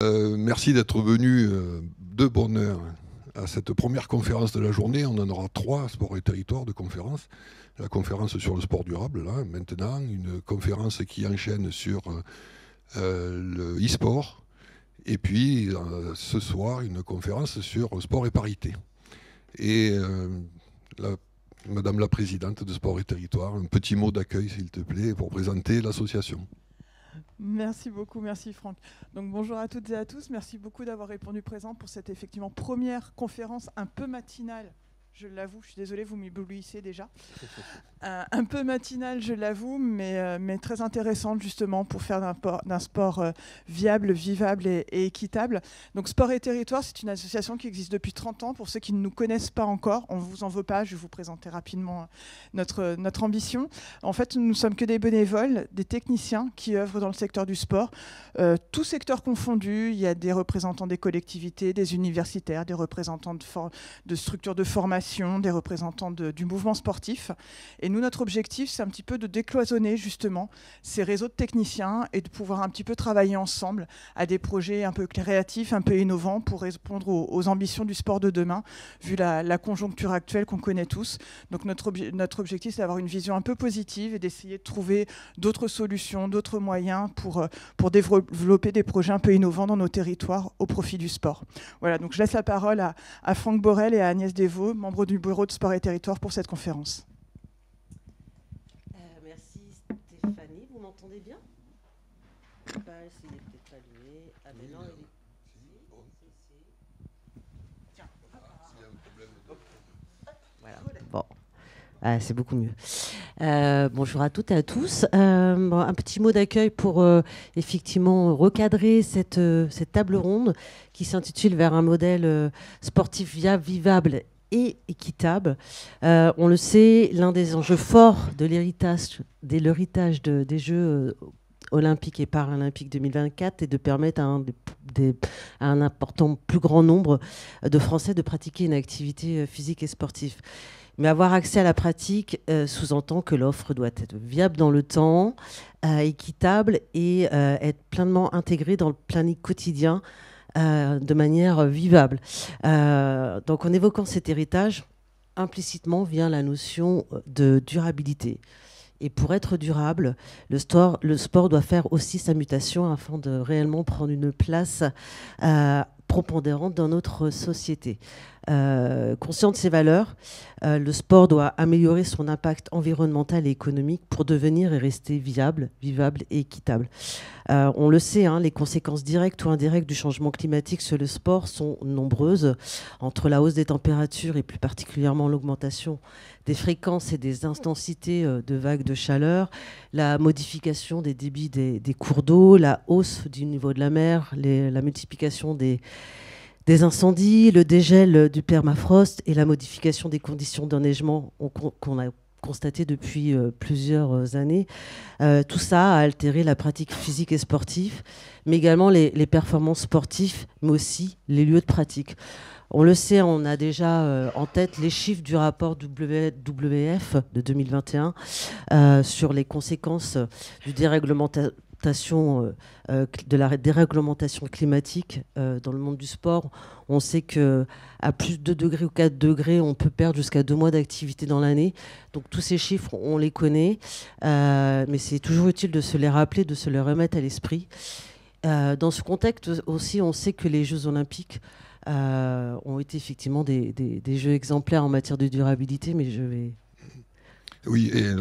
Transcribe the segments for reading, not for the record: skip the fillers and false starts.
Merci d'être venu de bonne heure à cette première conférence de la journée. On en aura trois, Sport et Territoire, de conférences. La conférence sur le sport durable, là, maintenant, une conférence qui enchaîne sur le e-sport, et puis ce soir, une conférence sur sport et parité. Et la, Madame la Présidente de Sport et Territoire, un petit mot d'accueil, s'il te plaît, pour présenter l'association. Merci beaucoup, merci Franck. Donc bonjour à toutes et à tous, merci beaucoup d'avoir répondu présent pour cette effectivement première conférence un peu matinale. Je l'avoue, je suis désolée, vous m'éblouissez déjà. Un peu matinale, je l'avoue, mais très intéressante justement pour faire d'un sport viable, vivable et équitable. Donc Sport et Territoire, c'est une association qui existe depuis 30 ans. Pour ceux qui ne nous connaissent pas encore, on ne vous en veut pas, je vais vous présenter rapidement notre ambition. En fait, nous ne sommes que des bénévoles, des techniciens qui œuvrent dans le secteur du sport. Tout secteur confondu, il y a des représentants des collectivités, des universitaires, des représentants de structures de formation, des représentants du mouvement sportif. Et nous, notre objectif, c'est un petit peu de décloisonner justement ces réseaux de techniciens et de pouvoir un petit peu travailler ensemble à des projets un peu créatifs, un peu innovants pour répondre aux ambitions du sport de demain, vu la conjoncture actuelle qu'on connaît tous. Donc notre objectif, c'est d'avoir une vision un peu positive et d'essayer de trouver d'autres solutions, d'autres moyens pour développer des projets un peu innovants dans nos territoires au profit du sport. Voilà, donc je laisse la parole à Franck Borel et à Agnès Desvaux, membres du bureau de Sport et Territoire, pour cette conférence. Merci Stéphanie, vous m'entendez bien? Bah, il est peut-être allumé. Ah mais non, il est... Tiens, voilà. Bon. Ah, c'est beaucoup mieux. Bonjour à toutes et à tous. Bon, un petit mot d'accueil pour effectivement recadrer cette table ronde qui s'intitule Vers un modèle sportif viable, vivable et équitable. On le sait, l'un des enjeux forts de l'héritage des Jeux olympiques et paralympiques 2024 est de permettre à un important plus grand nombre de Français de pratiquer une activité physique et sportive. Mais avoir accès à la pratique sous-entend que l'offre doit être viable dans le temps, équitable et être pleinement intégrée dans le planning quotidien de manière vivable. Donc en évoquant cet héritage, implicitement vient la notion de durabilité. Et pour être durable, le sport doit faire aussi sa mutation afin de réellement prendre une place prépondérante dans notre société. Conscient de ces valeurs, le sport doit améliorer son impact environnemental et économique pour devenir et rester viable, vivable et équitable. On le sait, les conséquences directes ou indirectes du changement climatique sur le sport sont nombreuses, entre la hausse des températures et plus particulièrement l'augmentation des fréquences et des intensités de vagues de chaleur, la modification des débits des cours d'eau, la hausse du niveau de la mer, la multiplication des incendies, le dégel du permafrost et la modification des conditions d'enneigement qu'on a constaté depuis plusieurs années. Tout ça a altéré la pratique physique et sportive, mais également les performances sportives, mais aussi les lieux de pratique. On le sait, on a déjà en tête les chiffres du rapport WWF de 2021 sur les conséquences du de la déréglementation climatique dans le monde du sport. On sait qu'à plus de 2 degrés ou 4 degrés, on peut perdre jusqu'à 2 mois d'activité dans l'année. Donc tous ces chiffres, on les connaît, mais c'est toujours utile de se les rappeler, de se les remettre à l'esprit. Dans ce contexte aussi, on sait que les Jeux olympiques ont été effectivement des jeux exemplaires en matière de durabilité, mais je vais... Oui, et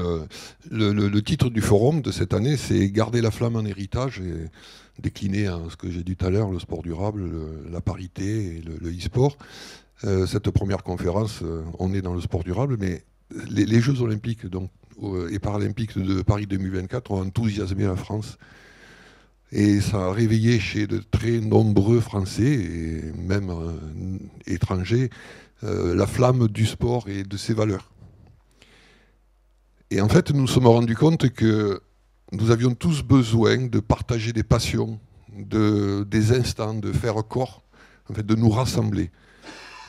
le titre du forum de cette année, c'est Garder la flamme en héritage, et décliné à ce que j'ai dit tout à l'heure, le sport durable, la parité et le e-sport. Cette première conférence, on est dans le sport durable, mais les Jeux olympiques et paralympiques de Paris 2024 ont enthousiasmé la France. Et ça a réveillé chez de très nombreux Français, et même étrangers, la flamme du sport et de ses valeurs. Et en fait, nous nous sommes rendus compte que nous avions tous besoin de partager des passions, des instants, de faire corps, en fait, de nous rassembler.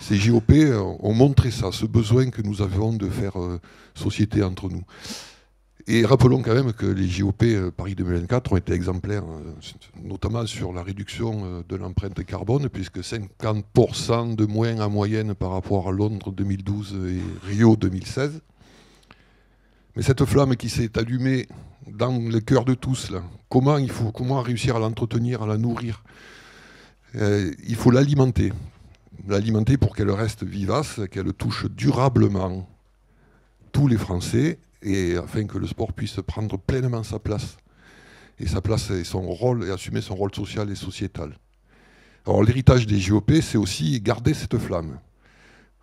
Ces JOP ont montré ça, ce besoin que nous avons de faire société entre nous. Et rappelons quand même que les JOP Paris 2024 ont été exemplaires, notamment sur la réduction de l'empreinte carbone, puisque 50% de moins en moyenne par rapport à Londres 2012 et Rio 2016. Mais cette flamme qui s'est allumée dans le cœur de tous, là, comment réussir à l'entretenir, à la nourrir? Il faut l'alimenter. L'alimenter pour qu'elle reste vivace, qu'elle touche durablement tous les Français, et afin que le sport puisse prendre pleinement sa place. Et sa place et son rôle, et assumer son rôle social et sociétal. Alors l'héritage des JOP, c'est aussi garder cette flamme.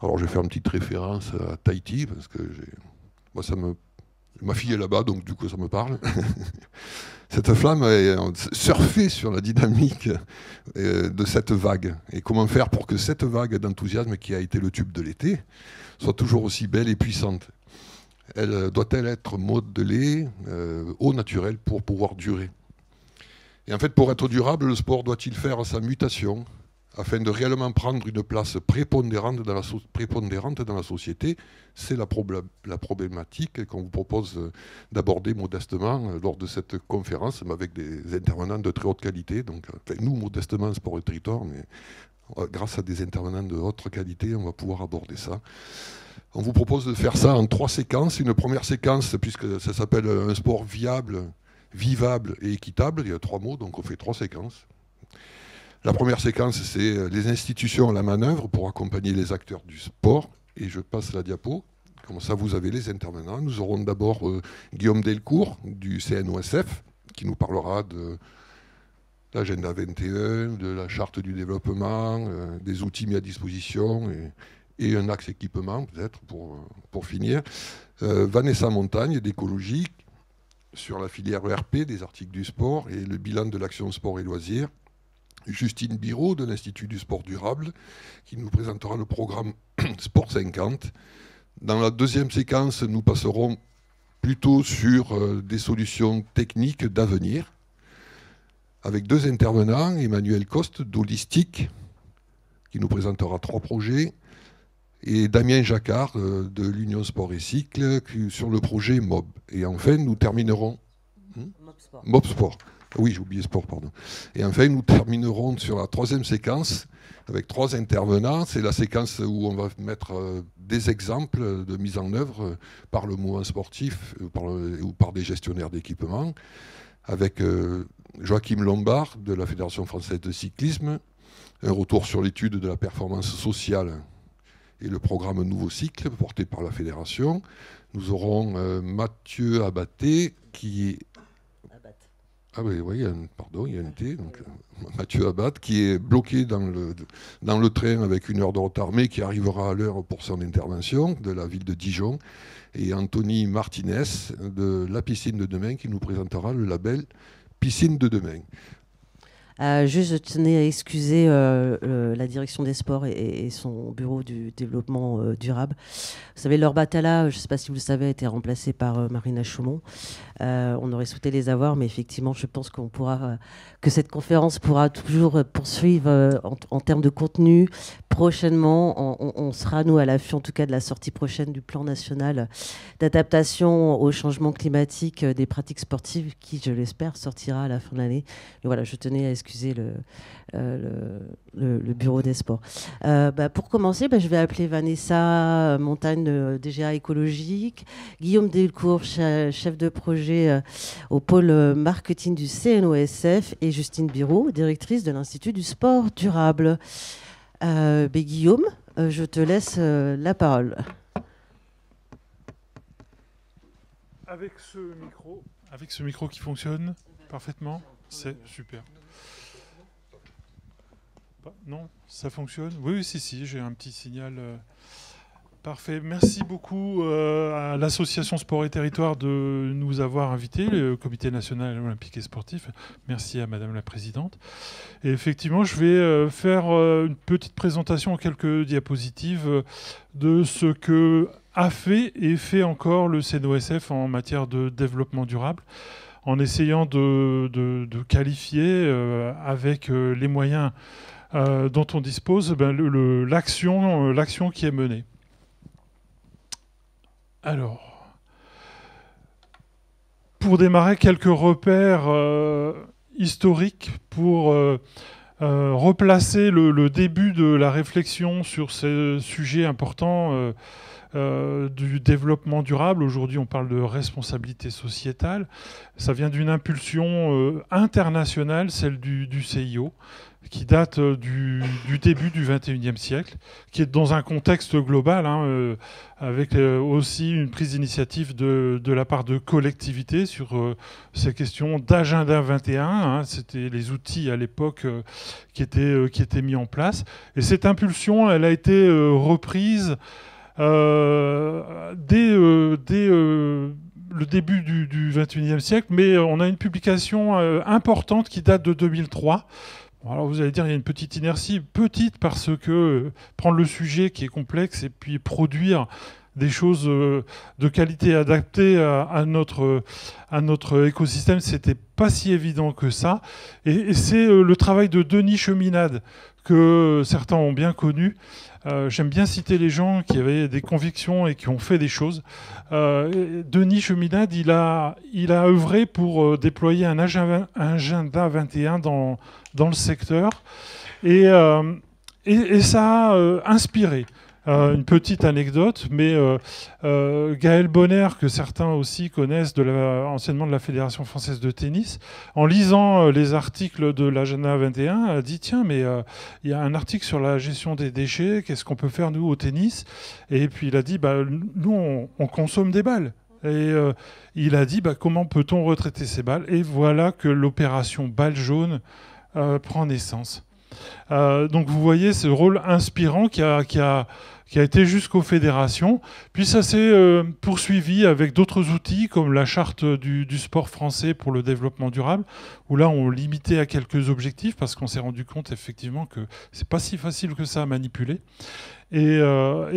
Alors je vais faire une petite référence à Tahiti, parce que moi, ma fille est là-bas, donc du coup ça me parle. Cette flamme est surfer sur la dynamique de cette vague. Et comment faire pour que cette vague d'enthousiasme qui a été le tube de l'été soit toujours aussi belle et puissante? Doit-elle être modelée au naturel pour pouvoir durer? Et en fait, pour être durable, le sport doit-il faire sa mutation afin de réellement prendre une place prépondérante dans la société? C'est la problématique qu'on vous propose d'aborder modestement lors de cette conférence, mais avec des intervenants de très haute qualité. Donc, nous, modestement, Sport et Territoire, mais grâce à des intervenants de haute qualité, on va pouvoir aborder ça. On vous propose de faire ça en 3 séquences. Une première séquence, puisque ça s'appelle un sport viable, vivable et équitable. Il y a 3 mots, donc on fait 3 séquences. La première séquence, c'est les institutions à la manœuvre pour accompagner les acteurs du sport. Et je passe la diapo. Comme ça, vous avez les intervenants. Nous aurons d'abord Guillaume Delcourt du CNOSF, qui nous parlera de l'agenda 21, de la charte du développement, des outils mis à disposition et un axe équipement, peut-être, pour finir. Vanessa Montagne d'Écologie, sur la filière ERP, des articles du sport et le bilan de l'action sport et loisirs. Justine Biraud de l'Institut du sport durable, qui nous présentera le programme Sport 50. Dans la deuxième séquence, nous passerons plutôt sur des solutions techniques d'avenir, avec 2 intervenants, Emmanuel Coste d'Holistique, qui nous présentera 3 projets, et Damien Jacquard de l'Union Sport et Cycle sur le projet MOB. Et enfin, nous terminerons... MOB Sport. Oui, j'ai oublié sport, pardon. Et enfin, nous terminerons sur la 3e séquence avec 3 intervenants. C'est la séquence où on va mettre des exemples de mise en œuvre par le mouvement sportif ou par des gestionnaires d'équipement, avec Joachim Lombard de la Fédération française de cyclisme, un retour sur l'étude de la performance sociale et le programme Nouveau Cycle porté par la Fédération. Nous aurons Mathieu Abaté qui... Ah oui, il y a un T. Donc, Mathieu Abad, qui est bloqué dans le train avec 1 heure de retard, mais qui arrivera à l'heure pour son intervention, de la ville de Dijon. Et Anthony Martinez, de la Piscine de Demain, qui nous présentera le label Piscine de Demain. Juste, je tenais à excuser la direction des sports et son bureau du développement durable. Vous savez, Laure Batala, je ne sais pas si vous le savez, a été remplacée par Marina Chaumont. On aurait souhaité les avoir, mais effectivement, je pense que cette conférence pourra toujours poursuivre en termes de contenu. Prochainement, on sera, nous, à l'affût, en tout cas, de la sortie prochaine du plan national d'adaptation au changement climatique des pratiques sportives, qui, je l'espère, sortira à la fin de l'année. Mais voilà, je tenais à excuser le bureau des sports. Pour commencer, je vais appeler Vanessa Montagne, DGA écologique, Guillaume Delcourt, chef de projet au pôle marketing du CNOSF, et Justine Biraud, directrice de l'Institut du sport durable. Guillaume, je te laisse la parole. Avec ce micro qui fonctionne parfaitement, c'est super. Non, ça fonctionne? Oui, si, j'ai un petit signal. Parfait. Merci beaucoup à l'association Sport et Territoire de nous avoir invités, le Comité national olympique et sportif. Merci à Madame la Présidente. Et effectivement, je vais faire une petite présentation en quelques diapositives de ce que a fait et fait encore le CNOSF en matière de développement durable, en essayant de qualifier avec les moyens dont on dispose l'action qui est menée. Alors, pour démarrer, quelques repères historiques pour replacer le début de la réflexion sur ce sujet important du développement durable. Aujourd'hui, on parle de responsabilité sociétale. Ça vient d'une impulsion internationale, celle du CIO, qui date du début du XXIe siècle, qui est dans un contexte global, avec aussi une prise d'initiative de la part de collectivités sur ces questions d'agenda 21. C'était les outils à l'époque qui étaient mis en place. Et cette impulsion, elle a été reprise dès le début du XXIe siècle, mais on a une publication importante qui date de 2003. Alors vous allez dire, il y a une petite inertie, petite parce que prendre le sujet qui est complexe et puis produire des choses de qualité adaptées à notre écosystème, c'était pas si évident que ça. Et c'est le travail de Denis Cheminade, que certains ont bien connu. J'aime bien citer les gens qui avaient des convictions et qui ont fait des choses. Denis Cheminade, il a œuvré pour déployer un agenda 21 dans le secteur. Et ça a inspiré. Une petite anecdote, mais Gaël Bonner, que certains aussi connaissent anciennement de la Fédération française de tennis, en lisant les articles de l'agenda 21, a dit tiens, mais il y a un article sur la gestion des déchets, qu'est-ce qu'on peut faire nous au tennis? Et puis il a dit nous on consomme des balles. Et il a dit comment peut-on retraiter ces balles? Et voilà que l'opération balle jaune prend naissance. Donc vous voyez ce rôle inspirant qui a été jusqu'aux fédérations. Puis ça s'est poursuivi avec d'autres outils comme la charte du sport français pour le développement durable, où là on limitait à quelques objectifs parce qu'on s'est rendu compte effectivement que c'est pas si facile que ça à manipuler. Et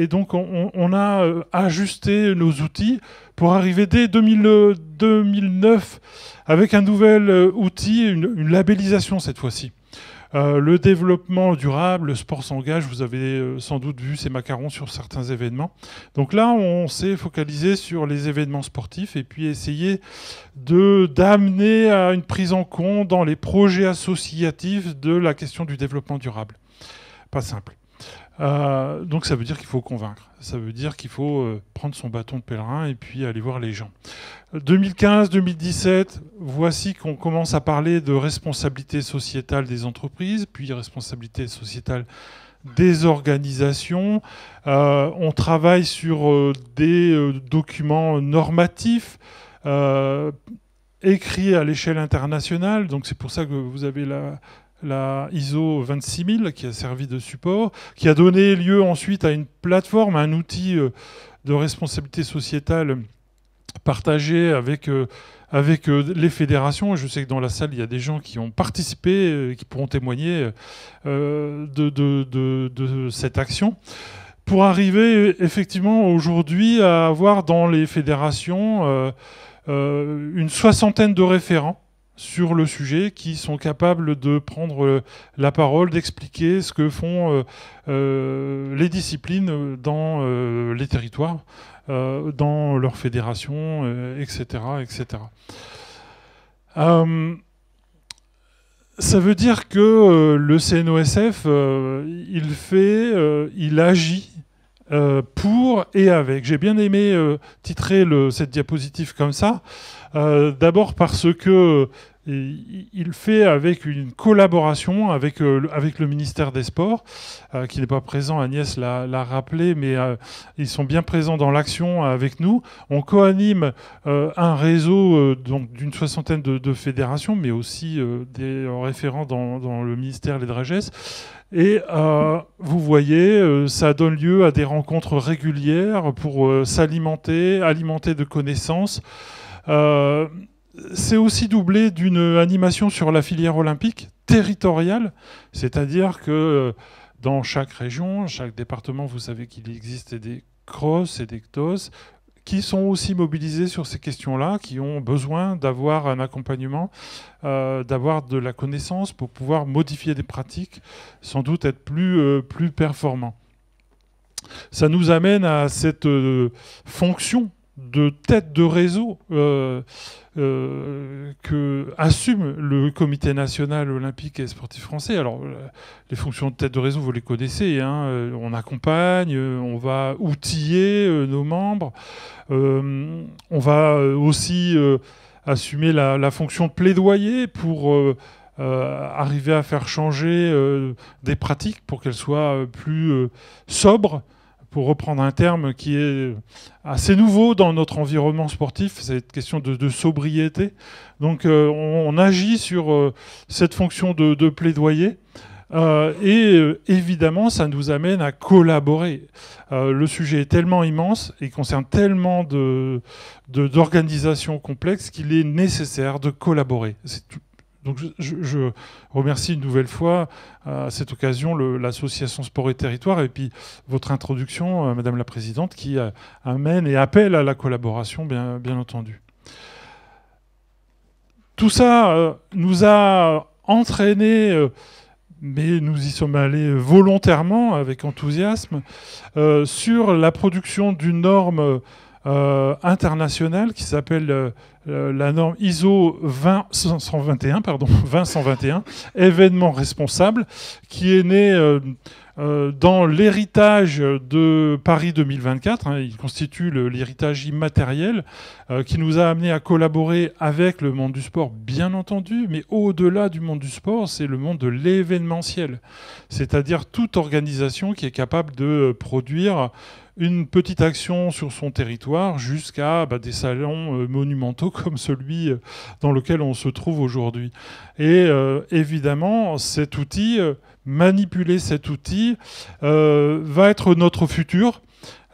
donc on a ajusté nos outils pour arriver dès 2009 avec un nouvel outil, une labellisation cette fois-ci. Le développement durable, le sport s'engage, vous avez sans doute vu ces macarons sur certains événements. Donc là, on s'est focalisé sur les événements sportifs et puis essayer d'amener à une prise en compte dans les projets associatifs de la question du développement durable. Pas simple. Donc ça veut dire qu'il faut convaincre. Ça veut dire qu'il faut prendre son bâton de pèlerin et puis aller voir les gens. 2015-2017, voici qu'on commence à parler de responsabilité sociétale des entreprises, puis responsabilité sociétale des organisations. On travaille sur des documents normatifs écrits à l'échelle internationale. Donc c'est pour ça que vous avez la ISO 26000 qui a servi de support, qui a donné lieu ensuite à une plateforme, un outil de responsabilité sociétale partagé avec les fédérations. Et je sais que dans la salle, il y a des gens qui ont participé, qui pourront témoigner de cette action, pour arriver effectivement aujourd'hui à avoir dans les fédérations une soixantaine de référents sur le sujet qui sont capables de prendre la parole, d'expliquer ce que font les disciplines dans les territoires, dans leurs fédérations, etc. etc. Ça veut dire que le CNOSF, il agit pour et avec. J'ai bien aimé titrer cette diapositive comme ça. D'abord parce que il fait avec une collaboration avec le ministère des Sports, qui n'est pas présent, Agnès l'a rappelé, mais ils sont bien présents dans l'action avec nous. On co-anime un réseau d'une soixantaine de fédérations, mais aussi des référents dans le ministère, les DRAGES. Et vous voyez, ça donne lieu à des rencontres régulières pour s'alimenter de connaissances. C'est aussi doublé d'une animation sur la filière olympique territoriale, c'est-à-dire que dans chaque région, chaque département, vous savez qu'il existe des CROSS et des CTOS qui sont aussi mobilisés sur ces questions-là, qui ont besoin d'avoir un accompagnement, d'avoir de la connaissance pour pouvoir modifier des pratiques, sans doute être plus performants. Ça nous amène à cette fonction de tête de réseau que assume le Comité national olympique et sportif français. Alors, les fonctions de tête de réseau, vous les connaissez, hein, on accompagne, on va outiller nos membres, on va aussi assumer la fonction de plaidoyer pour arriver à faire changer des pratiques pour qu'elles soient plus sobres, pour reprendre un terme qui est assez nouveau dans notre environnement sportif, c'est cette question de sobriété. Donc on agit sur cette fonction de plaidoyer. Et évidemment, ça nous amène à collaborer. Le sujet est tellement immense et concerne tellement d'organisations complexes qu'il est nécessaire de collaborer. Donc je remercie une nouvelle fois à cette occasion l'association Sport et Territoire et puis votre introduction, Madame la Présidente, qui amène et appelle à la collaboration, bien entendu. Tout ça nous a entraînés, mais nous y sommes allés volontairement, avec enthousiasme, sur la production d'une norme internationale qui s'appelle la norme ISO 20121, événement responsable, qui est née dans l'héritage de Paris 2024. Il constitue l'héritage immatériel qui nous a amené à collaborer avec le monde du sport, bien entendu, mais au-delà du monde du sport, c'est le monde de l'événementiel, c'est-à-dire toute organisation qui est capable de produire une petite action sur son territoire jusqu'à des salons monumentaux comme celui dans lequel on se trouve aujourd'hui. Et évidemment, cet outil, manipuler cet outil, va être notre futur.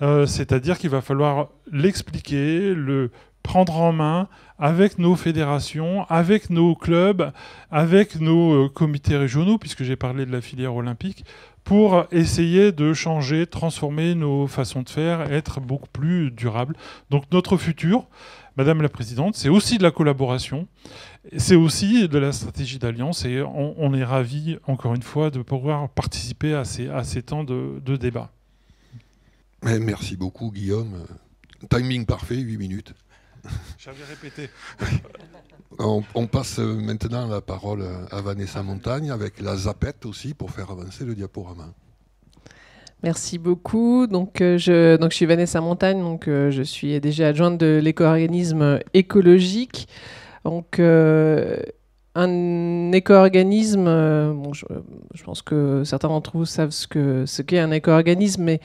C'est-à-dire qu'il va falloir l'expliquer, le prendre en main avec nos fédérations, avec nos clubs, avec nos comités régionaux, puisque j'ai parlé de la filière olympique, pour essayer de changer, transformer nos façons de faire, être beaucoup plus durables. Donc notre futur, Madame la Présidente, c'est aussi de la collaboration, c'est aussi de la stratégie d'alliance, et on est ravis, encore une fois, de pouvoir participer à ces temps de débat. Merci beaucoup, Guillaume. Timing parfait, 8 minutes. J'avais répété. On passe maintenant la parole à Vanessa Montagne avec la zapette aussi pour faire avancer le diaporama. Merci beaucoup. Donc, je suis Vanessa Montagne, donc, je suis déjà adjointe de l'éco-organisme écologique. Donc, un éco-organisme, je pense que certains d'entre vous savent ce qu'est un éco-organisme, mais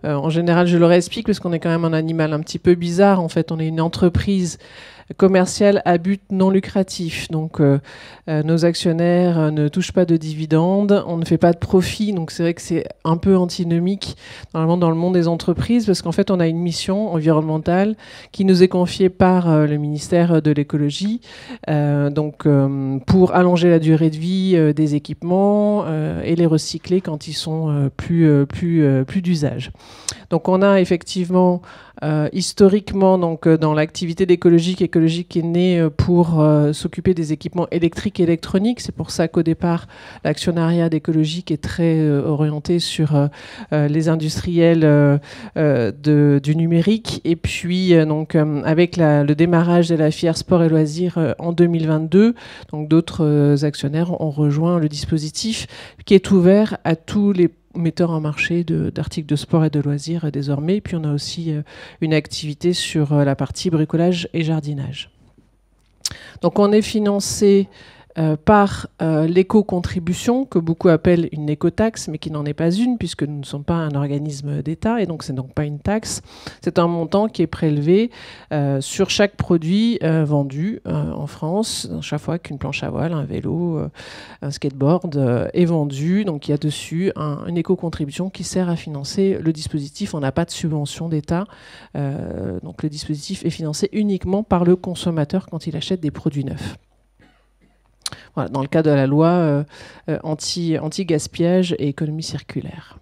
en général, je le réexplique parce qu'on est quand même un animal un petit peu bizarre. En fait, on est une entreprise commerciale à but non lucratif. Donc, nos actionnaires ne touchent pas de dividendes, on ne fait pas de profit. Donc, c'est vrai que c'est un peu antinomique normalement dans le monde des entreprises parce qu'en fait, on a une mission environnementale qui nous est confiée par le ministère de l'écologie. Pour allonger la durée de vie des équipements et les recycler quand ils sont plus d'usage. Donc, on a effectivement historiquement, donc, dans l'activité d'écologie qui est née pour s'occuper des équipements électriques et électroniques. C'est pour ça qu'au départ, l'actionnariat d'écologique est très orienté sur les industriels du numérique. Et puis, avec le démarrage de la filière sport et loisirs en 2022, donc d'autres actionnaires ont rejoint le dispositif qui est ouvert à tous les metteurs en marché d'articles de sport et de loisirs désormais. Puis on a aussi une activité sur la partie bricolage et jardinage. Donc on est financé par l'éco-contribution, que beaucoup appellent une écotaxe, mais qui n'en est pas une, puisque nous ne sommes pas un organisme d'État, et donc c'est donc pas une taxe. C'est un montant qui est prélevé sur chaque produit vendu en France, chaque fois qu'une planche à voile, un vélo, un skateboard est vendu. Donc il y a dessus une éco-contribution qui sert à financer le dispositif. On n'a pas de subvention d'État, donc le dispositif est financé uniquement par le consommateur quand il achète des produits neufs. Voilà, dans le cadre de la loi anti-gaspillage et économie circulaire.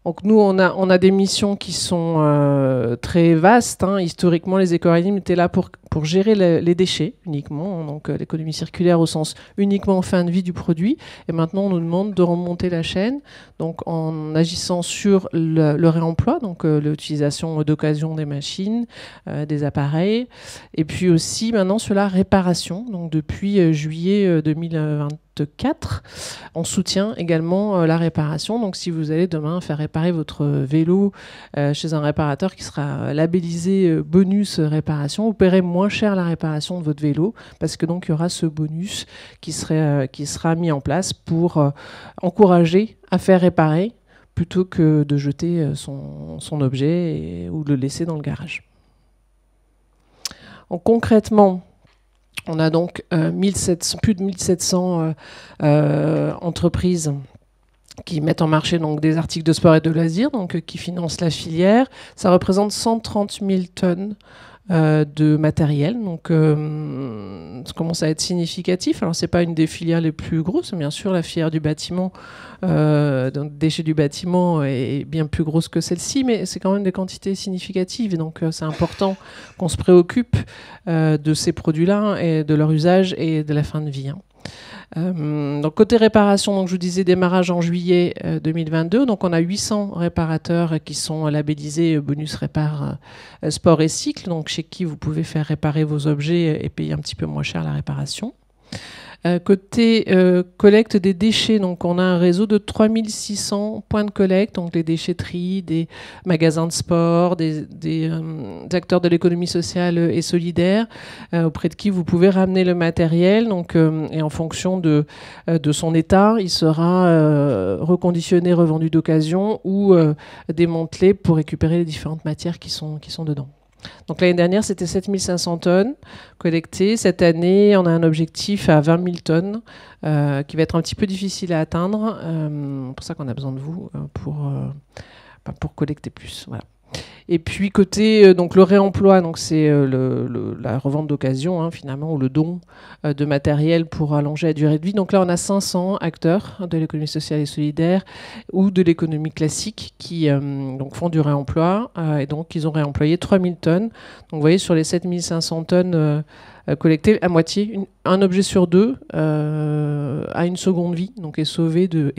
Donc nous, on a des missions qui sont très vastes. Hein. Historiquement, les éco-organismes étaient là pour gérer les déchets uniquement, donc l'économie circulaire au sens uniquement en fin de vie du produit. Et maintenant, on nous demande de remonter la chaîne, donc en agissant sur le réemploi, donc l'utilisation d'occasion des machines, des appareils, et puis aussi maintenant sur la réparation. Donc depuis juillet 2024, on soutient également la réparation. Donc si vous allez demain faire réparer votre vélo chez un réparateur qui sera labellisé bonus réparation, vous paierez moins cher la réparation de votre vélo parce que donc il y aura ce bonus qui sera mis en place pour encourager à faire réparer plutôt que de jeter son objet ou le laisser dans le garage. Donc, concrètement, on a donc plus de 1700 entreprises qui mettent en marché donc, des articles de sport et de loisirs, donc, qui financent la filière. Ça représente 130 000 tonnes de matériel, donc ça commence à être significatif. Alors c'est pas une des filières les plus grosses, bien sûr la filière du bâtiment, donc déchets du bâtiment est bien plus grosse que celle-ci, mais c'est quand même des quantités significatives, et donc c'est important qu'on se préoccupe de ces produits-là et de leur usage et de la fin de vie. Hein. Donc côté réparation, donc je vous disais démarrage en juillet 2022. Donc on a 800 réparateurs qui sont labellisés bonus répare sport et cycle, donc chez qui vous pouvez faire réparer vos objets et payer un petit peu moins cher la réparation. Côté collecte des déchets, donc on a un réseau de 3600 points de collecte, donc les déchetteries, des magasins de sport, des acteurs de l'économie sociale et solidaire, auprès de qui vous pouvez ramener le matériel. Donc, et en fonction de son état, il sera reconditionné, revendu d'occasion ou démantelé pour récupérer les différentes matières qui sont dedans. Donc l'année dernière, c'était 7500 tonnes collectées. Cette année, on a un objectif à 20 000 tonnes qui va être un petit peu difficile à atteindre. C'est pour ça qu'on a besoin de vous pour collecter plus. Voilà. Et puis côté donc le réemploi, donc c'est la revente d'occasion hein, finalement, ou le don de matériel pour allonger la durée de vie. Donc là on a 500 acteurs de l'économie sociale et solidaire ou de l'économie classique qui donc font du réemploi et donc ils ont réemployé 3000 tonnes. Donc vous voyez sur les 7500 tonnes collectées, à moitié, un objet sur deux a une seconde vie, donc est sauvé du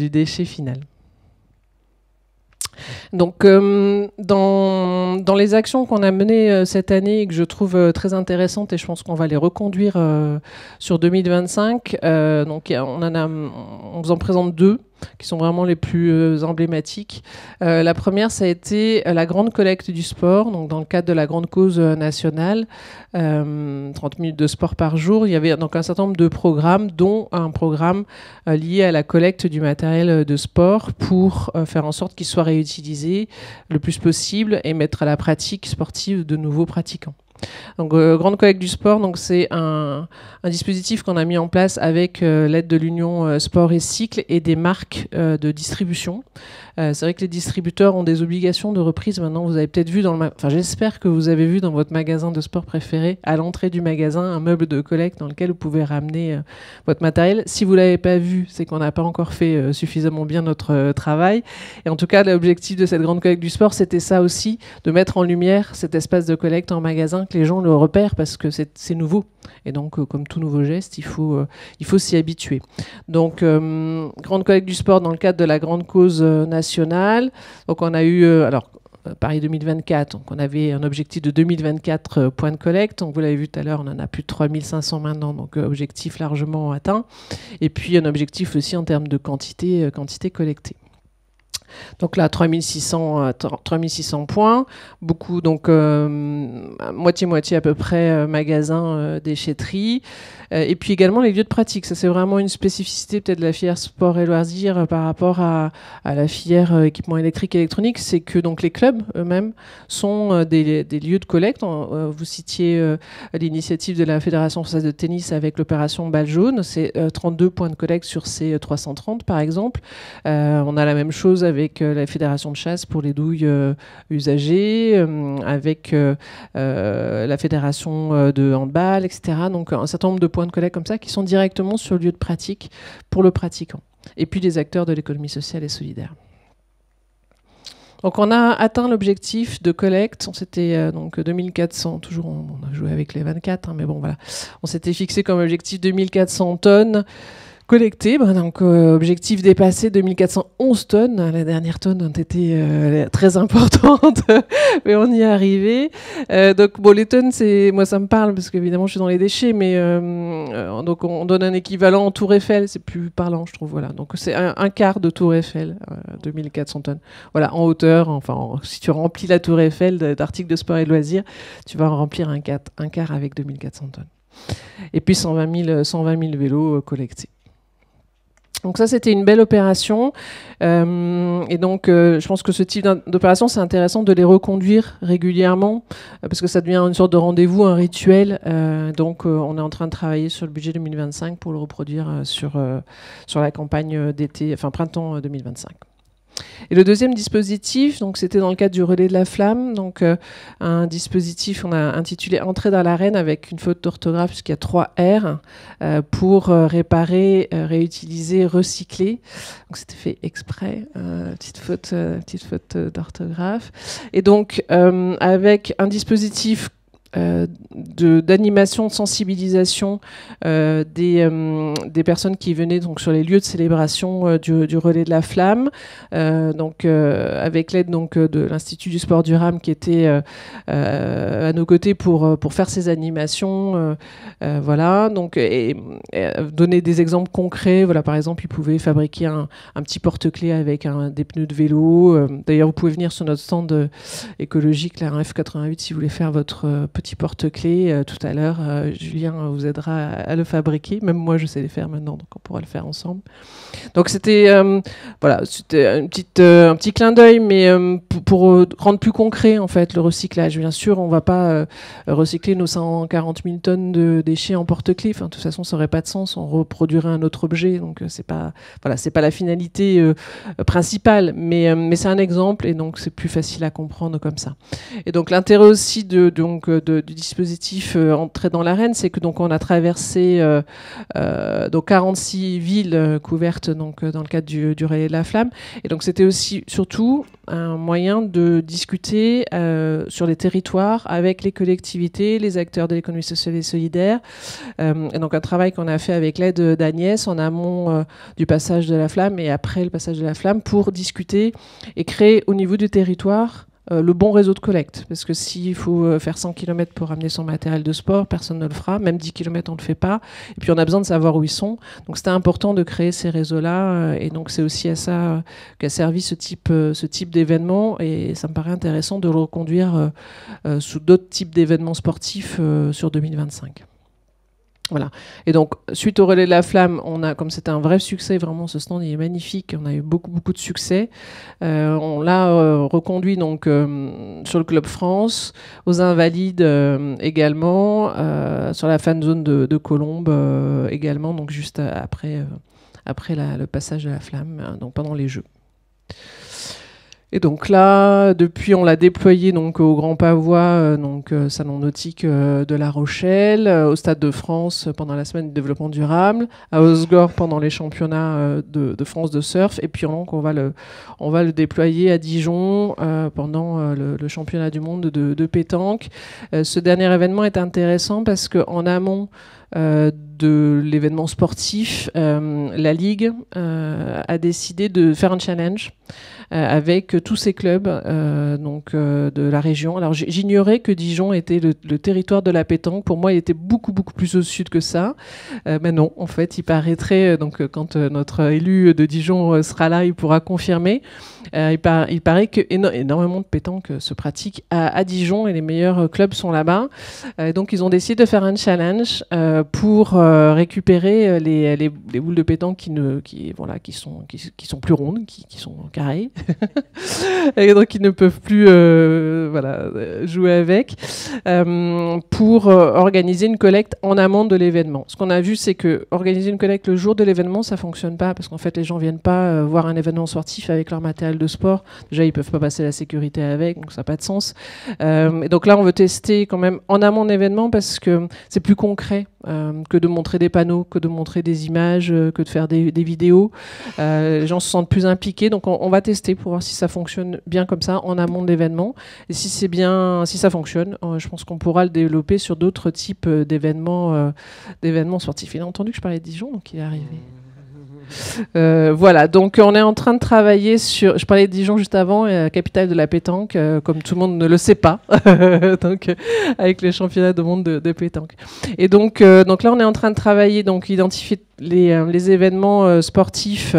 déchet final. Donc, dans les actions qu'on a menées cette année et que je trouve très intéressantes, et je pense qu'on va les reconduire sur 2025, donc on vous en présente deux qui sont vraiment les plus emblématiques. La première, ça a été la grande collecte du sport, donc dans le cadre de la grande cause nationale, 30 minutes de sport par jour. Il y avait donc un certain nombre de programmes, dont un programme lié à la collecte du matériel de sport pour faire en sorte qu'il soit réutilisé le plus possible et mettre à la pratique sportive de nouveaux pratiquants. Donc, grande collecte du sport, donc c'est un dispositif qu'on a mis en place avec l'aide de l'Union Sport et Cycle et des marques de distribution. C'est vrai que les distributeurs ont des obligations de reprise. Maintenant, vous avez peut-être vu j'espère que vous avez vu dans votre magasin de sport préféré, à l'entrée du magasin, un meuble de collecte dans lequel vous pouvez ramener votre matériel. Si vous l'avez pas vu, c'est qu'on n'a pas encore fait suffisamment bien notre travail. Et en tout cas, l'objectif de cette grande collecte du sport, c'était ça aussi, de mettre en lumière cet espace de collecte en magasin, que les gens le repèrent parce que c'est nouveau. Et donc, comme tout nouveau geste, il faut s'y habituer. Donc, grande collecte du sport dans le cadre de la grande cause nationale. Donc, on a eu, Paris 2024, donc on avait un objectif de 2024 points de collecte. Donc, vous l'avez vu tout à l'heure, on en a plus de 3500 maintenant, donc objectif largement atteint. Et puis, un objectif aussi en termes de quantité collectée. Donc là, 3600 points, beaucoup, donc moitié-moitié à peu près magasins, déchetterie, et puis également les lieux de pratique. Ça, c'est vraiment une spécificité peut-être de la filière sport et loisirs par rapport à la filière équipement électrique et électronique, c'est que donc les clubs eux-mêmes sont des lieux de collecte. Vous citiez l'initiative de la Fédération française de tennis avec l'opération Balle jaune, c'est 32 points de collecte sur ces 330 par exemple. On a la même chose avec la Fédération de chasse pour les douilles usagées, avec la Fédération de handball, etc. Donc un certain nombre de points de collecte comme ça qui sont directement sur le lieu de pratique pour le pratiquant. et puis les acteurs de l'économie sociale et solidaire. Donc on a atteint l'objectif de collecte, on s'était donc 2400, toujours on a joué avec les 24, hein, mais bon voilà, on s'était fixé comme objectif 2400 tonnes collectées, donc objectif dépassé 2411 tonnes, les dernières tonnes ont été très importantes, mais on y est arrivé. Donc bon, les tonnes, moi ça me parle parce qu'évidemment je suis dans les déchets, mais donc on donne un équivalent en Tour Eiffel, c'est plus parlant je trouve, voilà. Donc c'est un quart de Tour Eiffel, 2400 tonnes, voilà, en hauteur. Enfin, si tu remplis la Tour Eiffel d'articles de sport et de loisirs, tu vas en remplir un quart avec 2400 tonnes. Et puis 120 000 vélos collectés. Donc ça, c'était une belle opération. Et donc, je pense que ce type d'opération, c'est intéressant de les reconduire régulièrement parce que ça devient une sorte de rendez-vous, un rituel. Donc, on est en train de travailler sur le budget 2025 pour le reproduire sur la campagne d'été, enfin printemps 2025. Et le deuxième dispositif, donc c'était dans le cadre du relais de la flamme, donc un dispositif on a intitulé Entrée dans l'arène avec une faute d'orthographe puisqu'il y a 3 R pour réparer, réutiliser, recycler. Donc c'était fait exprès, petite faute d'orthographe. Et donc avec un dispositif d'animation, de sensibilisation des personnes qui venaient donc sur les lieux de célébration du relais de la flamme, donc avec l'aide donc de l'Institut du sport durable qui était à nos côtés pour faire ces animations, voilà, donc et donner des exemples concrets. Voilà, par exemple, ils pouvaient fabriquer un petit porte-clés avec des pneus de vélo. D'ailleurs, vous pouvez venir sur notre stand écologique, la F88, si vous voulez faire votre petit porte-clés tout à l'heure. Julien vous aidera à le fabriquer. Même moi, je sais les faire maintenant, donc on pourra le faire ensemble. Donc c'était voilà, c'était un petit clin d'œil, mais pour rendre plus concret en fait le recyclage. Bien sûr, on va pas recycler nos 140 000 tonnes de déchets en porte-clés. Enfin, de toute façon, ça aurait pas de sens. On reproduirait un autre objet, donc c'est pas la finalité principale, mais c'est un exemple et donc c'est plus facile à comprendre comme ça. Et donc l'intérêt aussi du dispositif Entrée dans l'arène, c'est que donc on a traversé donc 46 villes couvertes donc dans le cadre du relais de la flamme, et donc c'était aussi surtout un moyen de discuter sur les territoires avec les collectivités, les acteurs de l'économie sociale et solidaire, et donc un travail qu'on a fait avec l'aide d'Agnès en amont du passage de la flamme et après le passage de la flamme pour discuter et créer au niveau du territoire le bon réseau de collecte, parce que s'il faut faire 100 km pour amener son matériel de sport, personne ne le fera, même 10 km on ne le fait pas, et puis on a besoin de savoir où ils sont, donc c'était important de créer ces réseaux-là, et donc c'est aussi à ça qu'a servi ce type d'événement, et ça me paraît intéressant de le reconduire sous d'autres types d'événements sportifs sur 2025. Voilà. Et donc, suite au relais de la flamme, comme c'était un vrai succès, vraiment, ce stand il est magnifique, on a eu beaucoup de succès. On l'a reconduit donc sur le Club France, aux Invalides également, sur la fan zone de Colombes également, donc juste après le passage de la flamme, donc pendant les Jeux. Et donc là, depuis, on l'a déployé donc au Grand Pavois, salon nautique de La Rochelle, au Stade de France pendant la semaine du développement durable, à Osgore pendant les championnats de France de surf, et puis donc on va le déployer à Dijon pendant le championnat du monde de pétanque. Ce dernier événement est intéressant parce qu'en amont de l'événement sportif, la Ligue a décidé de faire un challenge avec tous ces clubs de la région. Alors j'ignorais que Dijon était le territoire de la pétanque. Pour moi, il était beaucoup plus au sud que ça. Mais non, en fait, il paraîtrait, quand notre élu de Dijon sera là, il pourra confirmer. Il paraît que énormément de pétanque se pratique à Dijon et les meilleurs clubs sont là-bas. Donc ils ont décidé de faire un challenge pour récupérer les boules de pétanque qui sont plus rondes, qui sont carrées, et donc ils ne peuvent plus jouer avec, pour organiser une collecte en amont de l'événement. Ce qu'on a vu, c'est que organiser une collecte le jour de l'événement, ça fonctionne pas, parce qu'en fait, les gens viennent pas voir un événement sportif avec leur matériel de sport. Déjà, ils peuvent pas passer la sécurité avec, donc ça n'a pas de sens. Et donc là, on veut tester quand même en amont de l'événement, parce que c'est plus concret que de montrer des panneaux, que de montrer des images, que de faire des vidéos. Les gens se sentent plus impliqués, donc on va tester pour voir si ça fonctionne bien comme ça en amont de l'événement. Et si ça fonctionne, je pense qu'on pourra le développer sur d'autres types d'événements sportifs. Il a entendu que je parlais de Dijon, donc il est arrivé. Voilà, donc on est en train de travailler sur... Je parlais de Dijon juste avant, capitale de la pétanque, comme tout le monde ne le sait pas, donc, avec les championnats du monde de pétanque. Et donc là, on est en train de travailler, donc identifier les événements sportifs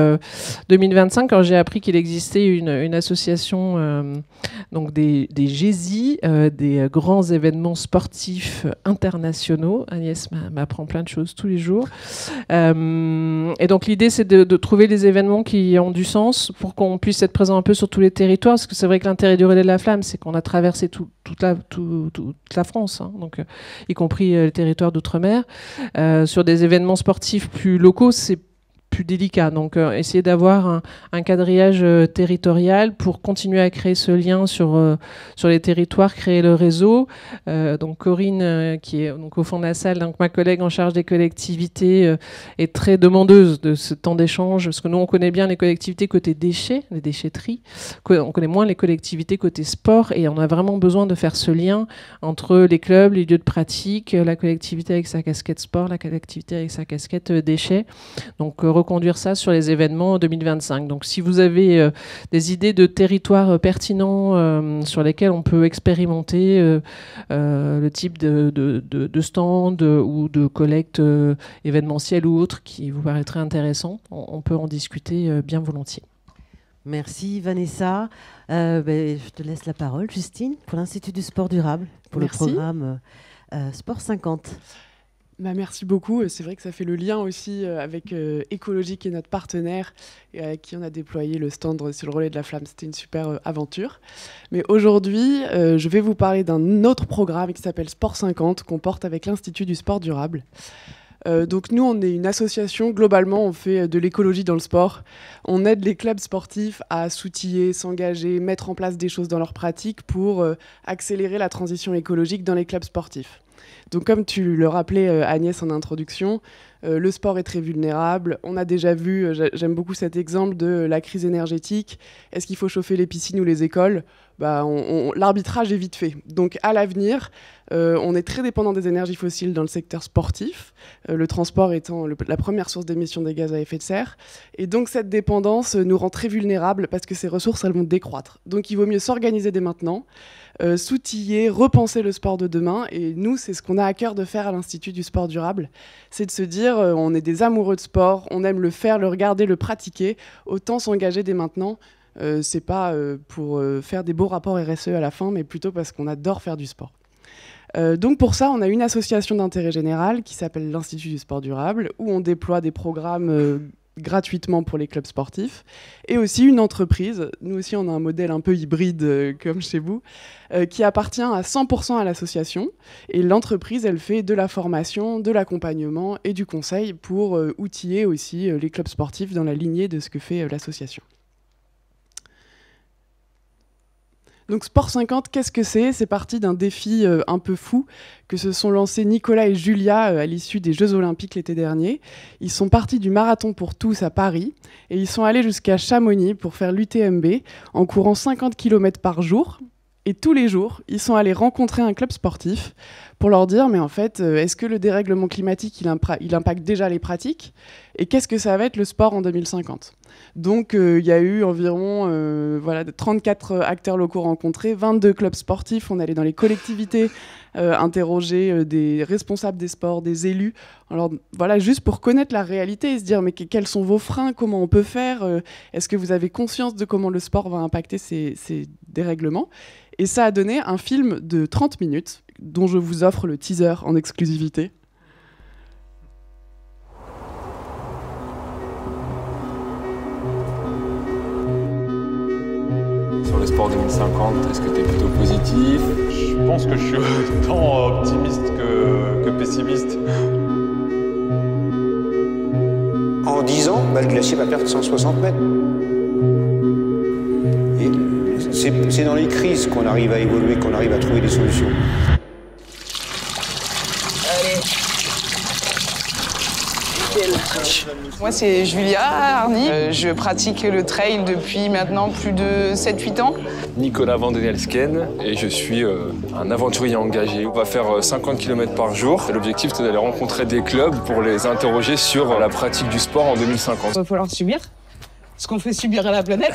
2025. Quand j'ai appris qu'il existait une association, donc des GESI, des grands événements sportifs internationaux. Agnès m'apprend plein de choses tous les jours. Et donc l'idée, c'est de trouver des événements qui ont du sens pour qu'on puisse être présent un peu sur tous les territoires, parce que c'est vrai que l'intérêt du Relais de la Flamme, c'est qu'on a traversé toute la France, hein, donc, y compris les territoires d'outre-mer. Sur des événements sportifs plus locaux, c'est plus délicat. Donc, essayer d'avoir un quadrillage territorial pour continuer à créer ce lien sur les territoires, créer le réseau. Donc, Corinne, qui est donc au fond de la salle, donc ma collègue en charge des collectivités, est très demandeuse de ce temps d'échange, parce que nous, on connaît bien les collectivités côté déchets, les déchetteries. On connaît moins les collectivités côté sport, et on a vraiment besoin de faire ce lien entre les clubs, les lieux de pratique, la collectivité avec sa casquette sport, la collectivité avec sa casquette déchets. Donc, reconduire ça sur les événements 2025. Donc si vous avez des idées de territoires pertinents sur lesquels on peut expérimenter le type de stand ou de collecte événementielle ou autre qui vous paraîtrait intéressant, on peut en discuter bien volontiers. Merci Vanessa. Je te laisse la parole, Justine, pour l'Institut du sport durable, pour Merci. le programme Sport 50. Merci beaucoup. C'est vrai que ça fait le lien aussi avec Écologie, qui est notre partenaire, et avec qui on a déployé le stand sur le Relais de la Flamme. C'était une super aventure. Mais aujourd'hui, je vais vous parler d'un autre programme qui s'appelle Sport 50, qu'on porte avec l'Institut du sport durable. Donc nous, on est une association, globalement, on fait de l'écologie dans le sport. On aide les clubs sportifs à s'outiller, s'engager, mettre en place des choses dans leur pratique pour accélérer la transition écologique dans les clubs sportifs. Donc comme tu le rappelais Agnès en introduction, le sport est très vulnérable. On a déjà vu, j'aime beaucoup cet exemple de la crise énergétique. Est-ce qu'il faut chauffer les piscines ou les écoles ? L'arbitrage est vite fait. Donc à l'avenir, on est très dépendant des énergies fossiles dans le secteur sportif, le transport étant la première source d'émissions des gaz à effet de serre. Et donc cette dépendance nous rend très vulnérables parce que ces ressources, elles vont décroître. Donc il vaut mieux s'organiser dès maintenant, s'outiller, repenser le sport de demain. Et nous, c'est ce qu'on a à cœur de faire à l'Institut du sport durable. C'est de se dire, on est des amoureux de sport, on aime le faire, le regarder, le pratiquer, autant s'engager dès maintenant. C'est pas pour faire des beaux rapports RSE à la fin, mais plutôt parce qu'on adore faire du sport. Donc pour ça, on a une association d'intérêt général qui s'appelle l'Institut du sport durable, où on déploie des programmes gratuitement pour les clubs sportifs, et aussi une entreprise, nous aussi on a un modèle un peu hybride comme chez vous, qui appartient à 100% à l'association, et l'entreprise elle fait de la formation, de l'accompagnement et du conseil pour outiller aussi les clubs sportifs dans la lignée de ce que fait l'association. Donc Sport 50, qu'est-ce que c'est ? C'est parti d'un défi un peu fou que se sont lancés Nicolas et Julia à l'issue des Jeux Olympiques l'été dernier. Ils sont partis du Marathon pour tous à Paris et ils sont allés jusqu'à Chamonix pour faire l'UTMB en courant 50 km par jour. Et tous les jours, ils sont allés rencontrer un club sportif pour leur dire, mais en fait, est-ce que le dérèglement climatique, il impacte déjà les pratiques ? Et qu'est-ce que ça va être le sport en 2050 ? Donc, il y a eu environ 34 acteurs locaux rencontrés, 22 clubs sportifs. On allait dans les collectivités interroger des responsables des sports, des élus. Alors, voilà, juste pour connaître la réalité et se dire, mais quels sont vos freins ? Comment on peut faire ? Est-ce que vous avez conscience de comment le sport va impacter ces dérèglements ? Et ça a donné un film de 30 minutes, dont je vous offre le teaser en exclusivité. Sur le Sport 2050, est-ce que tu es plutôt positif? Je pense que je suis autant optimiste que pessimiste. En 10 ans, le glacier va perdre 160 mètres. Et c'est dans les crises qu'on arrive à évoluer, qu'on arrive à trouver des solutions. Allez. Moi, c'est Julia Arny. Je pratique le trail depuis maintenant plus de 7-8 ans. Nicolas Vandenelsken et je suis un aventurier engagé. On va faire 50 km par jour. L'objectif, c'est d'aller rencontrer des clubs pour les interroger sur la pratique du sport en 2050. Il va falloir subir ce qu'on fait subir à la planète.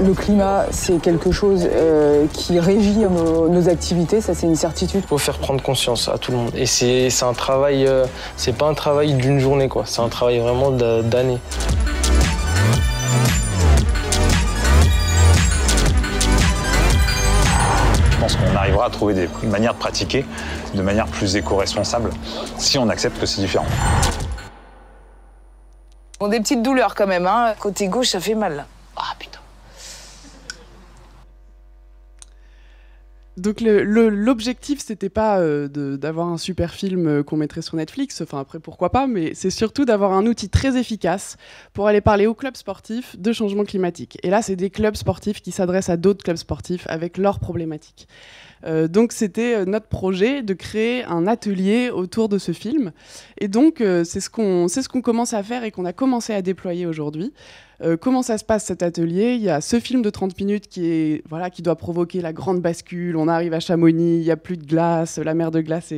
Le climat, c'est quelque chose qui régit nos activités, ça c'est une certitude. Il faut faire prendre conscience à tout le monde. Et c'est un travail, c'est pas un travail d'une journée, quoi. C'est un travail vraiment d'années. Je pense qu'on arrivera à trouver des manières de pratiquer de manière plus éco-responsable si on accepte que c'est différent. Bon, des petites douleurs quand même, hein. Côté gauche, ça fait mal. Ah putain. Donc l'objectif, c'était pas d'avoir un super film qu'on mettrait sur Netflix, enfin après pourquoi pas, mais c'est surtout d'avoir un outil très efficace pour aller parler aux clubs sportifs de changement climatique. Et là, c'est des clubs sportifs qui s'adressent à d'autres clubs sportifs avec leurs problématiques. Donc c'était notre projet de créer un atelier autour de ce film. Et donc c'est ce qu'on commence à faire et qu'on a commencé à déployer aujourd'hui. Comment ça se passe cet atelier? Il y a ce film de 30 minutes qui doit provoquer la grande bascule. On arrive à Chamonix, il n'y a plus de glace, la mer de glace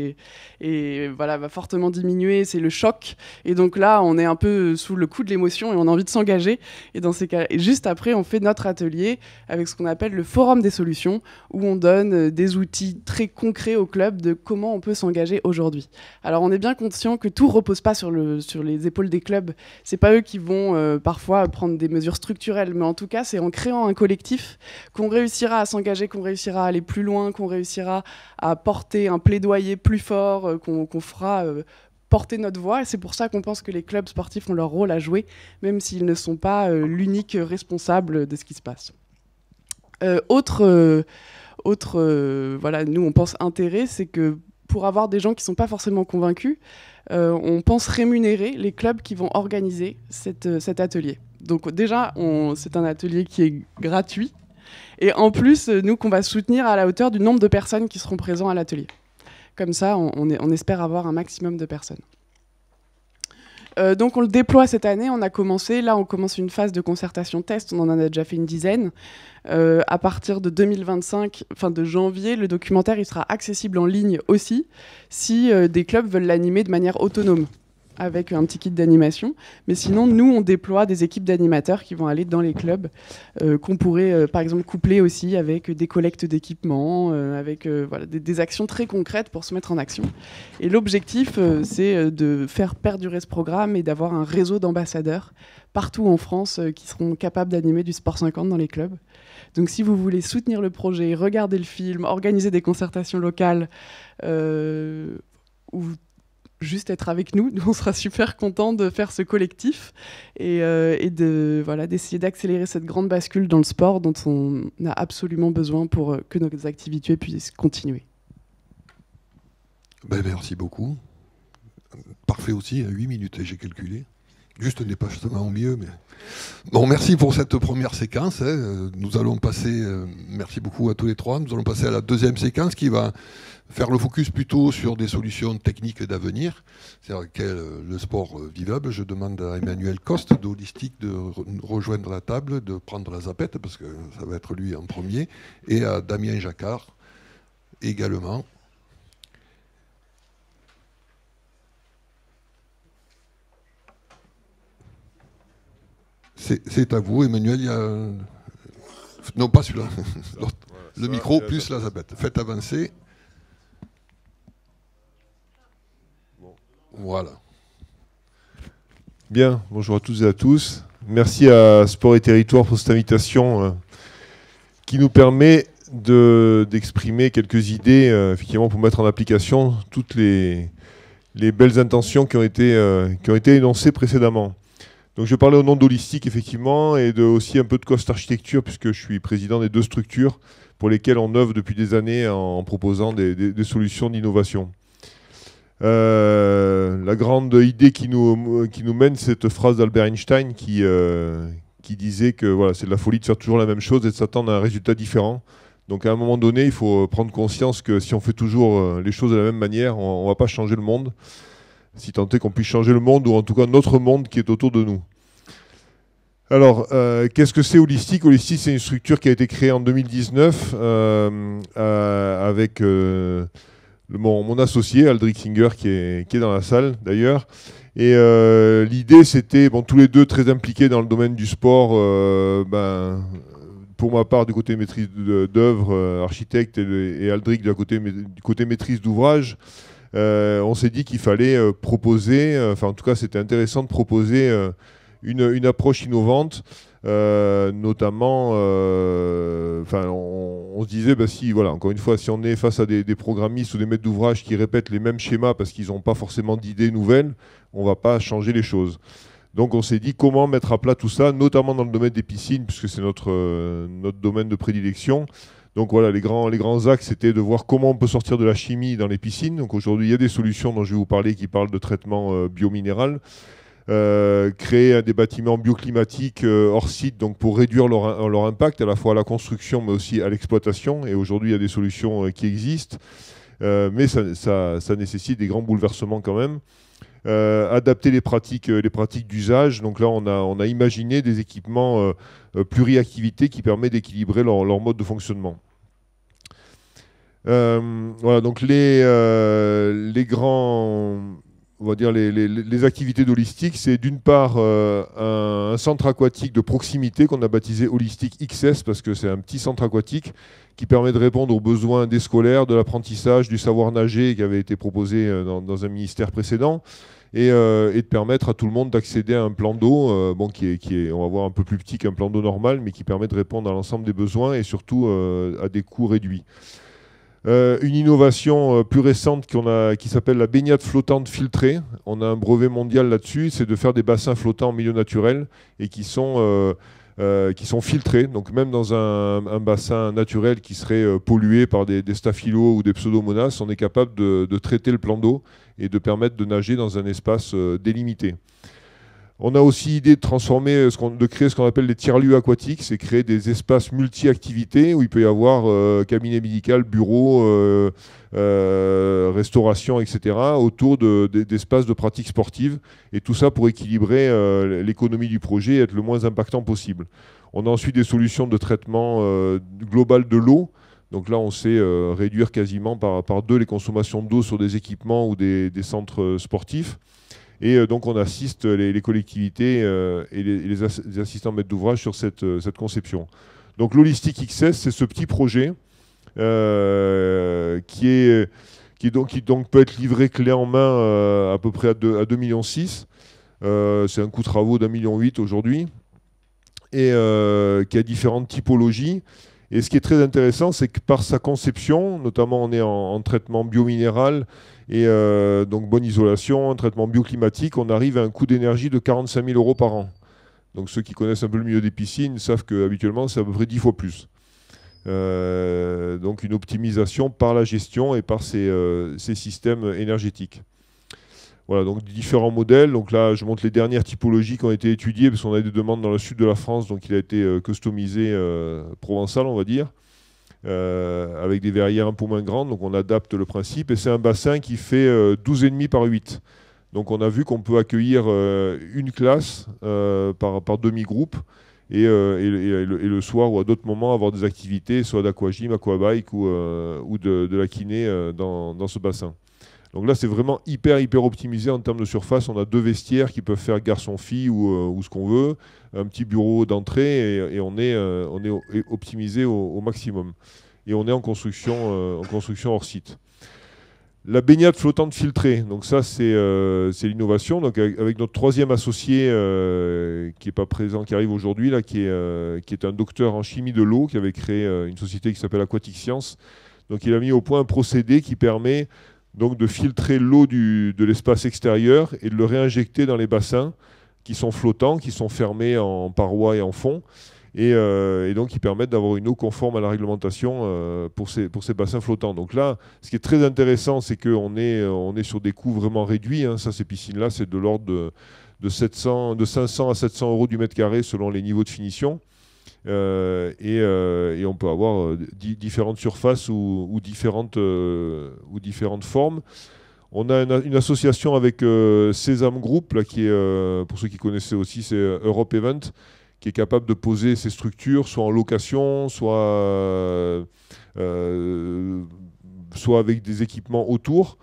va fortement diminuer, c'est le choc. Et donc là, on est un peu sous le coup de l'émotion et on a envie de s'engager. Et dans ces cas, et juste après, on fait notre atelier avec ce qu'on appelle le forum des solutions, où on donne des outils très concrets au club de comment on peut s'engager aujourd'hui. Alors on est bien conscient que tout repose pas sur les épaules des clubs. C'est pas eux qui vont parfois prendre des mesures structurelles, mais en tout cas, c'est en créant un collectif qu'on réussira à s'engager, qu'on réussira à aller plus loin, qu'on réussira à porter un plaidoyer plus fort, qu'on fera porter notre voix. Et c'est pour ça qu'on pense que les clubs sportifs ont leur rôle à jouer, même s'ils ne sont pas l'unique responsable de ce qui se passe. Nous, on pense intérêt, c'est que pour avoir des gens qui ne sont pas forcément convaincus, on pense rémunérer les clubs qui vont organiser cet atelier. Donc déjà, c'est un atelier qui est gratuit. Et en plus, nous, qu'on va soutenir à la hauteur du nombre de personnes qui seront présentes à l'atelier. Comme ça, on espère avoir un maximum de personnes. Donc on le déploie cette année, on commence une phase de concertation test, on en a déjà fait une dizaine. À partir de 2025, fin de janvier, le documentaire il sera accessible en ligne aussi, si des clubs veulent l'animer de manière autonome, avec un petit kit d'animation. Mais sinon, nous, on déploie des équipes d'animateurs qui vont aller dans les clubs, qu'on pourrait, par exemple, coupler aussi avec des collectes d'équipements, avec des actions très concrètes pour se mettre en action. Et l'objectif, c'est de faire perdurer ce programme et d'avoir un réseau d'ambassadeurs partout en France qui seront capables d'animer du Sport 50 dans les clubs. Donc si vous voulez soutenir le projet, regarder le film, organiser des concertations locales, ou juste être avec nous, on sera super contents de faire ce collectif et d'essayer d'accélérer cette grande bascule dans le sport dont on a absolument besoin pour que nos activités puissent continuer. Merci beaucoup. Parfait aussi, 8 minutes, j'ai calculé. Juste un dépassement au mieux. Mais... Bon, merci pour cette première séquence. Nous allons passer, merci beaucoup à tous les trois, nous allons passer à la deuxième séquence qui va faire le focus plutôt sur des solutions techniques d'avenir, c'est-à-dire le sport vivable. Je demande à Emmanuel Coste d'Holistique de rejoindre la table, de prendre la zapette, parce que ça va être lui en premier, et à Damien Jacquard également. C'est à vous, Emmanuel. Il y a... Non, pas celui-là. Le micro plus la zapette. Faites avancer. Voilà. Bien, bonjour à toutes et à tous. Merci à Sport et Territoire pour cette invitation qui nous permet d'exprimer quelques idées effectivement pour mettre en application toutes les belles intentions qui ont été énoncées précédemment. Donc je parlais au nom d'Holistic effectivement et aussi un peu de Cost Architecture puisque je suis président des 2 structures pour lesquelles on œuvre depuis des années en proposant des solutions d'innovation. La grande idée qui nous mène, c'est cette phrase d'Albert Einstein qui disait que voilà, c'est de la folie de faire toujours la même chose et de s'attendre à un résultat différent. Donc à un moment donné, il faut prendre conscience que si on fait toujours les choses de la même manière, on ne va pas changer le monde, si tant est qu'on puisse changer le monde, ou en tout cas notre monde qui est autour de nous. Alors, qu'est-ce que c'est Holistic? Holistic, c'est une structure qui a été créée en 2019 avec mon associé, Aldric Singer, qui est dans la salle d'ailleurs. Et l'idée, c'était, tous les deux très impliqués dans le domaine du sport, pour ma part du côté maîtrise d'œuvre, architecte, et Aldric du côté maîtrise d'ouvrage, on s'est dit qu'il fallait proposer, en tout cas c'était intéressant de proposer une approche innovante, notamment, on se disait, encore une fois, si on est face à des programmistes ou des maîtres d'ouvrage qui répètent les mêmes schémas parce qu'ils n'ont pas forcément d'idées nouvelles, on ne va pas changer les choses. Donc on s'est dit comment mettre à plat tout ça, notamment dans le domaine des piscines, puisque c'est notre domaine de prédilection. Donc voilà, les grands axes, c'était de voir comment on peut sortir de la chimie dans les piscines. Donc aujourd'hui, il y a des solutions dont je vais vous parler qui parlent de traitement biominéral. Créer des bâtiments bioclimatiques hors site, donc pour réduire leur impact à la fois à la construction mais aussi à l'exploitation. Et aujourd'hui, il y a des solutions qui existent, mais ça nécessite des grands bouleversements quand même. Adapter les pratiques d'usage. Donc là, on a imaginé des équipements pluriactivités qui permettent d'équilibrer leur mode de fonctionnement. Voilà, donc les grands... On va dire les activités d'Holistic, c'est d'une part un centre aquatique de proximité qu'on a baptisé Holistic XS parce que c'est un petit centre aquatique qui permet de répondre aux besoins des scolaires, de l'apprentissage, du savoir nager qui avait été proposé dans un ministère précédent et de permettre à tout le monde d'accéder à un plan d'eau qui est, on va voir, un peu plus petit qu'un plan d'eau normal mais qui permet de répondre à l'ensemble des besoins et surtout à des coûts réduits. Une innovation plus récente qui s'appelle la baignade flottante filtrée. On a un brevet mondial là-dessus, c'est de faire des bassins flottants en milieu naturel et qui sont filtrés. Donc même dans un bassin naturel qui serait pollué par des staphylos ou des pseudomonas, on est capable de traiter le plan d'eau et de permettre de nager dans un espace délimité. On a aussi l'idée de créer ce qu'on appelle les tiers-lieux aquatiques, c'est créer des espaces multi-activités où il peut y avoir cabinet médical, bureau, restauration, etc. autour d'espaces de pratique sportive et tout ça pour équilibrer l'économie du projet et être le moins impactant possible. On a ensuite des solutions de traitement global de l'eau. Donc là, on sait réduire quasiment par 2 les consommations d'eau sur des équipements ou des centres sportifs. Et donc on assiste les collectivités et les assistants maîtres d'ouvrage sur cette conception. Donc l'Holistic XS, c'est ce petit projet qui peut être livré clé en main à peu près à 2,6 millions. C'est un coût de travaux d'1,8 million aujourd'hui et qui a différentes typologies. Et ce qui est très intéressant, c'est que par sa conception, notamment on est en traitement biominéral et donc bonne isolation, un traitement bioclimatique, on arrive à un coût d'énergie de 45 000 € par an. Donc ceux qui connaissent un peu le milieu des piscines savent qu'habituellement c'est à peu près 10 fois plus. Donc une optimisation par la gestion et par ces systèmes énergétiques. Voilà, donc différents modèles. Donc là, je montre les dernières typologies qui ont été étudiées, parce qu'on a des demandes dans le sud de la France, donc il a été customisé provençal, on va dire, avec des verrières un peu moins grandes. Donc on adapte le principe, et c'est un bassin qui fait 12,5 par 8. Donc on a vu qu'on peut accueillir une classe par demi-groupe, et le soir ou à d'autres moments avoir des activités, soit d'aquagym, aquabike ou de la kiné dans ce bassin. Donc là, c'est vraiment hyper optimisé en termes de surface. On a 2 vestiaires qui peuvent faire garçon-fille ou ce qu'on veut, un petit bureau d'entrée et on est optimisé au maximum. Et on est en construction hors site. La baignade flottante filtrée, donc ça c'est l'innovation. Donc avec notre troisième associé qui n'est pas présent, qui arrive aujourd'hui, là, qui est un docteur en chimie de l'eau, qui avait créé une société qui s'appelle Aquatic Science. Donc il a mis au point un procédé qui permet donc de filtrer l'eau de l'espace extérieur et de le réinjecter dans les bassins qui sont flottants, qui sont fermés en parois et en fond. Et donc, ils permettent d'avoir une eau conforme à la réglementation pour ces bassins flottants. Donc là, ce qui est très intéressant, c'est qu'on est sur des coûts vraiment réduits. Hein. Ça, ces piscines-là, c'est de l'ordre de 500 à 700 euros du mètre carré selon les niveaux de finition. Et on peut avoir différentes surfaces ou différentes formes. On a une association avec Sésame Group, là, qui est, pour ceux qui connaissaient aussi, c'est Europe Event, qui est capable de poser ces structures, soit en location, soit avec des équipements autour.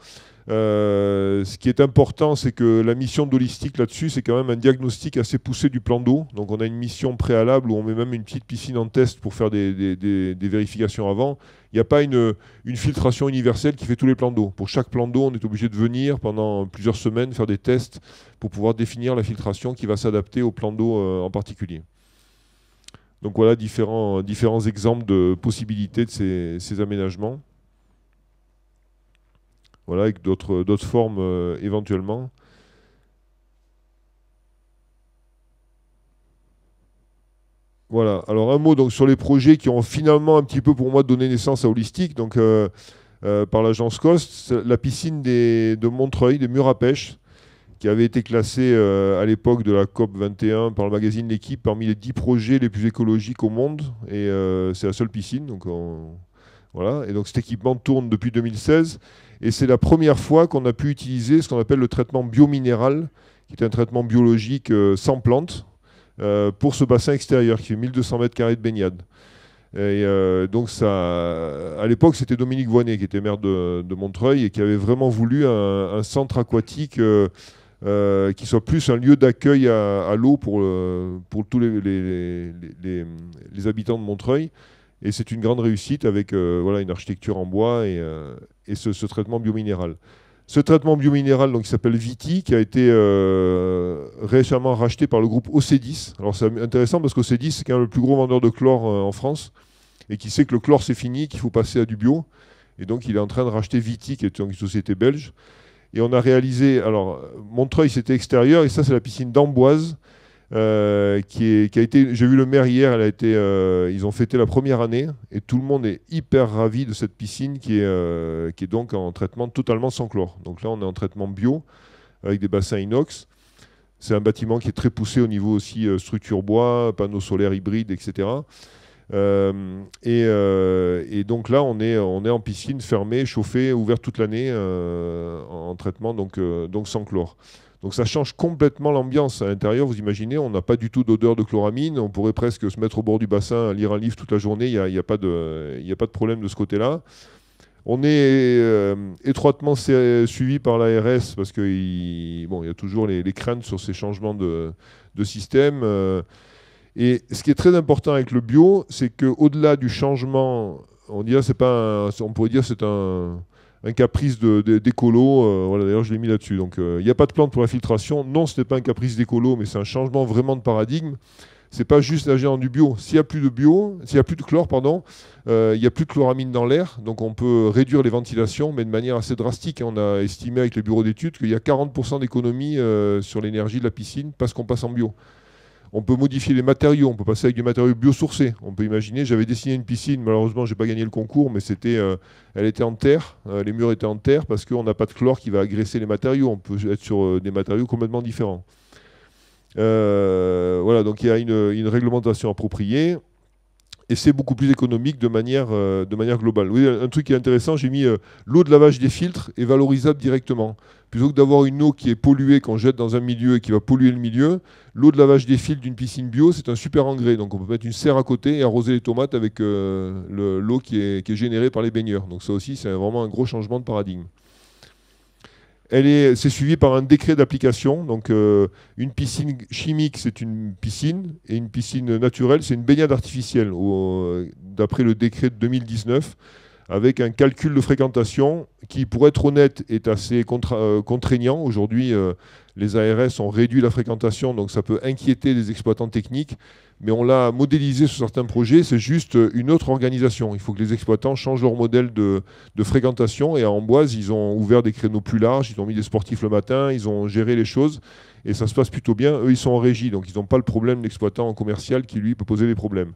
Ce qui est important, c'est que la mission d'Holistic là-dessus, c'est quand même un diagnostic assez poussé du plan d'eau. Donc on a une mission préalable où on met même une petite piscine en test pour faire des vérifications avant. Il n'y a pas une filtration universelle qui fait tous les plans d'eau. Pour chaque plan d'eau, on est obligé de venir pendant plusieurs semaines faire des tests pour pouvoir définir la filtration qui va s'adapter au plan d'eau en particulier. Donc voilà différents exemples de possibilités de ces aménagements. Voilà, avec d'autres formes éventuellement. Voilà, alors un mot donc, sur les projets qui ont finalement un petit peu pour moi donné naissance à Holistic, donc, par l'agence Cost, la piscine de Montreuil, des murs à pêche, qui avait été classée à l'époque de la COP 21 par le magazine L'Équipe parmi les 10 projets les plus écologiques au monde, et c'est la seule piscine. Donc voilà. Et donc cet équipement tourne depuis 2016. Et c'est la première fois qu'on a pu utiliser ce qu'on appelle le traitement biominéral, qui est un traitement biologique sans plantes, pour ce bassin extérieur qui fait 1200 mètres carrés de baignade. Et donc à l'époque, c'était Dominique Voynet, qui était maire de Montreuil, et qui avait vraiment voulu un centre aquatique qui soit plus un lieu d'accueil à l'eau pour tous les habitants de Montreuil. Et c'est une grande réussite avec voilà, une architecture en bois et ce traitement biominéral. Ce traitement biominéral, donc, qui s'appelle Viti, qui a été récemment racheté par le groupe OC10. Alors c'est intéressant parce qu'OC10, c'est quand même le plus gros vendeur de chlore en France et qui sait que le chlore c'est fini, qu'il faut passer à du bio. Et donc il est en train de racheter Viti, qui est une société belge. Et on a réalisé, alors Montreuil c'était extérieur, et ça c'est la piscine d'Amboise, qui a été, j'ai vu le maire hier, ils ont fêté la première année, et tout le monde est hyper ravi de cette piscine qui est donc en traitement totalement sans chlore. Donc là on est en traitement bio, avec des bassins inox. C'est un bâtiment qui est très poussé au niveau aussi structure bois, panneaux solaires hybrides, etc. Et donc là, on est en piscine fermée, chauffée, ouverte toute l'année, en traitement, donc sans chlore. Donc ça change complètement l'ambiance. À l'intérieur, vous imaginez, on n'a pas du tout d'odeur de chloramine. On pourrait presque se mettre au bord du bassin, lire un livre toute la journée. Il n'y a pas de problème de ce côté-là. On est étroitement suivi par l'ARS parce qu'il y a toujours les craintes sur ces changements de système. Et ce qui est très important avec le bio, c'est qu'au-delà du changement, on pourrait dire que c'est un caprice d'écolo. Voilà, d'ailleurs, je l'ai mis là-dessus. Donc, il n'y a pas de plante pour la filtration. Non, ce n'est pas un caprice d'écolo, mais c'est un changement vraiment de paradigme. Ce n'est pas juste nager dans du bio. S'il n'y a plus de chlore, il n'y a plus de chloramine dans l'air. Donc, on peut réduire les ventilations, mais de manière assez drastique. On a estimé avec les bureaux d'études qu'il y a 40% d'économie sur l'énergie de la piscine parce qu'on passe en bio. On peut modifier les matériaux, on peut passer avec du matériau biosourcé. On peut imaginer, j'avais dessiné une piscine, malheureusement je n'ai pas gagné le concours, mais elle était en terre, les murs étaient en terre parce qu'on n'a pas de chlore qui va agresser les matériaux. On peut être sur des matériaux complètement différents. Voilà, donc il y a une réglementation appropriée et c'est beaucoup plus économique de manière globale. Oui, un truc qui est intéressant, j'ai mis l'eau de lavage des filtres est valorisable directement. Plutôt que d'avoir une eau qui est polluée qu'on jette dans un milieu et qui va polluer le milieu, l'eau de lavage des filtres d'une piscine bio, c'est un super engrais. Donc on peut mettre une serre à côté et arroser les tomates avec l'eau qui est générée par les baigneurs. Donc ça aussi, c'est vraiment un gros changement de paradigme. C'est suivi par un décret d'application. Donc une piscine chimique, c'est une piscine, et une piscine naturelle, c'est une baignade artificielle, d'après le décret de 2019. avec un calcul de fréquentation qui, pour être honnête, est assez contraignant. Aujourd'hui, les ARS ont réduit la fréquentation, donc ça peut inquiéter les exploitants techniques, mais on l'a modélisé sur certains projets, c'est juste une autre organisation. Il faut que les exploitants changent leur modèle de fréquentation, et à Amboise, ils ont ouvert des créneaux plus larges, ils ont mis des sportifs le matin, ils ont géré les choses, et ça se passe plutôt bien. Eux, ils sont en régie, donc ils n'ont pas le problème de l'exploitant en commercial qui, lui, peut poser des problèmes.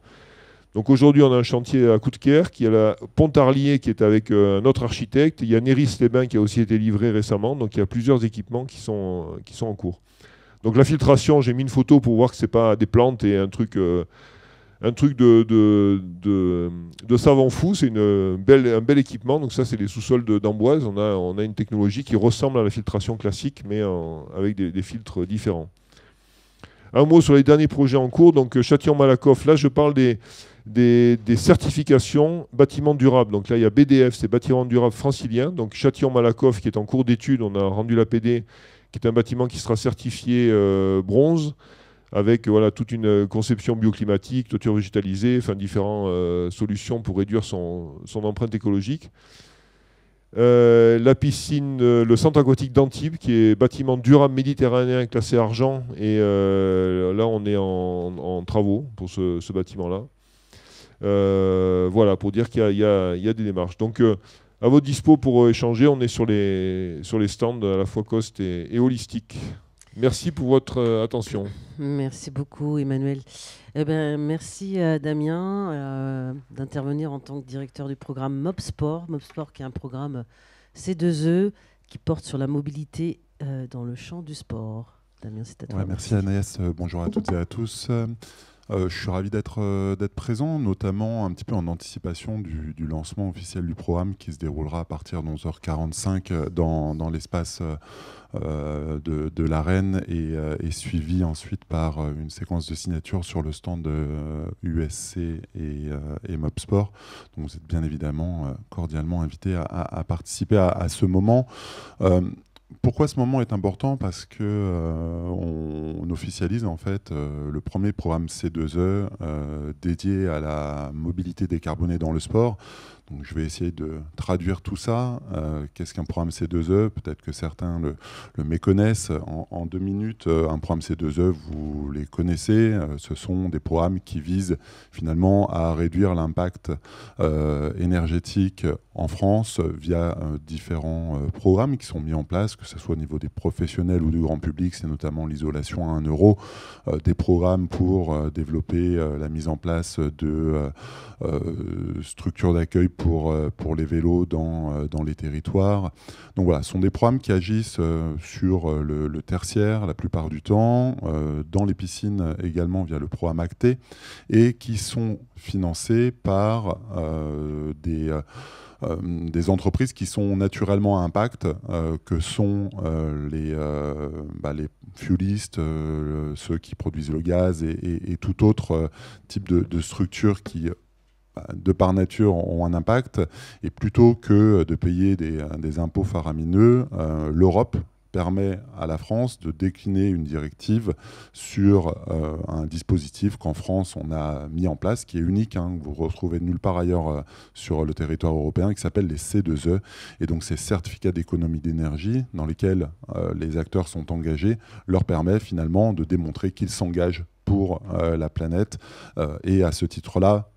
Donc aujourd'hui, on a un chantier à Coudekerre, qui a la Pontarlier qui est avec un autre architecte. Il y a Néris-les-Bains qui a aussi été livré récemment. Donc il y a plusieurs équipements qui sont en cours. Donc la filtration, j'ai mis une photo pour voir que ce n'est pas des plantes et un truc de savant fou. C'est un bel équipement. Donc ça, c'est les sous-sols d'Amboise. On a une technologie qui ressemble à la filtration classique, mais avec des filtres différents. Un mot sur les derniers projets en cours. Donc Châtillon-Malakoff, là je parle des certifications bâtiments durables. Donc là, il y a BDF, c'est bâtiment durable francilien. Donc Châtillon-Malakoff, qui est en cours d'étude, on a rendu l'APD, qui est un bâtiment qui sera certifié bronze, avec toute une conception bioclimatique, toiture végétalisée, enfin différentes solutions pour réduire son empreinte écologique. La piscine, le centre aquatique d'Antibes, qui est bâtiment durable méditerranéen classé argent. Et là, on est en travaux pour ce bâtiment-là. Voilà, pour dire qu'il y a des démarches. Donc, à votre dispo pour échanger, on est sur les stands à la fois Cost et Holistique. Merci pour votre attention. Merci beaucoup, Emmanuel. Merci, Damien, d'intervenir en tant que directeur du programme MobSport. MobSport, qui est un programme C2E qui porte sur la mobilité dans le champ du sport. Damien, c'est à toi. Ouais, merci, Anaïs. Bonjour à toutes et à tous. Je suis ravi d'être présent, notamment un petit peu en anticipation du lancement officiel du programme qui se déroulera à partir de 11h45 dans l'espace de l'Arène et suivi ensuite par une séquence de signatures sur le stand de USC et MobSport. Donc vous êtes bien évidemment cordialement invités à participer à ce moment. Pourquoi ce moment est important? Parce que on officialise en fait le premier programme C2E dédié à la mobilité décarbonée dans le sport. Donc je vais essayer de traduire tout ça. Qu'est-ce qu'un programme C2E? Peut-être que certains le méconnaissent. En 2 minutes, un programme C2E, vous les connaissez. Ce sont des programmes qui visent finalement à réduire l'impact énergétique en France via différents programmes qui sont mis en place, que ce soit au niveau des professionnels ou du grand public. C'est notamment l'isolation à 1 euro, des programmes pour développer la mise en place de structures d'accueil pour les vélos dans les territoires. Donc voilà, ce sont des programmes qui agissent sur le tertiaire la plupart du temps, dans les piscines également via le programme ACTE, et qui sont financés par des entreprises qui sont naturellement à impact, que sont les fuelistes, ceux qui produisent le gaz et tout autre type de structures qui, de par nature, ont un impact. Et plutôt que de payer des impôts faramineux, l'Europe permet à la France de décliner une directive sur un dispositif qu'en France on a mis en place, qui est unique, que vous retrouvez nulle part ailleurs sur le territoire européen, qui s'appelle les C2E. Et donc ces certificats d'économie d'énergie dans lesquels les acteurs sont engagés leur permet finalement de démontrer qu'ils s'engagent pour la planète et à ce titre-là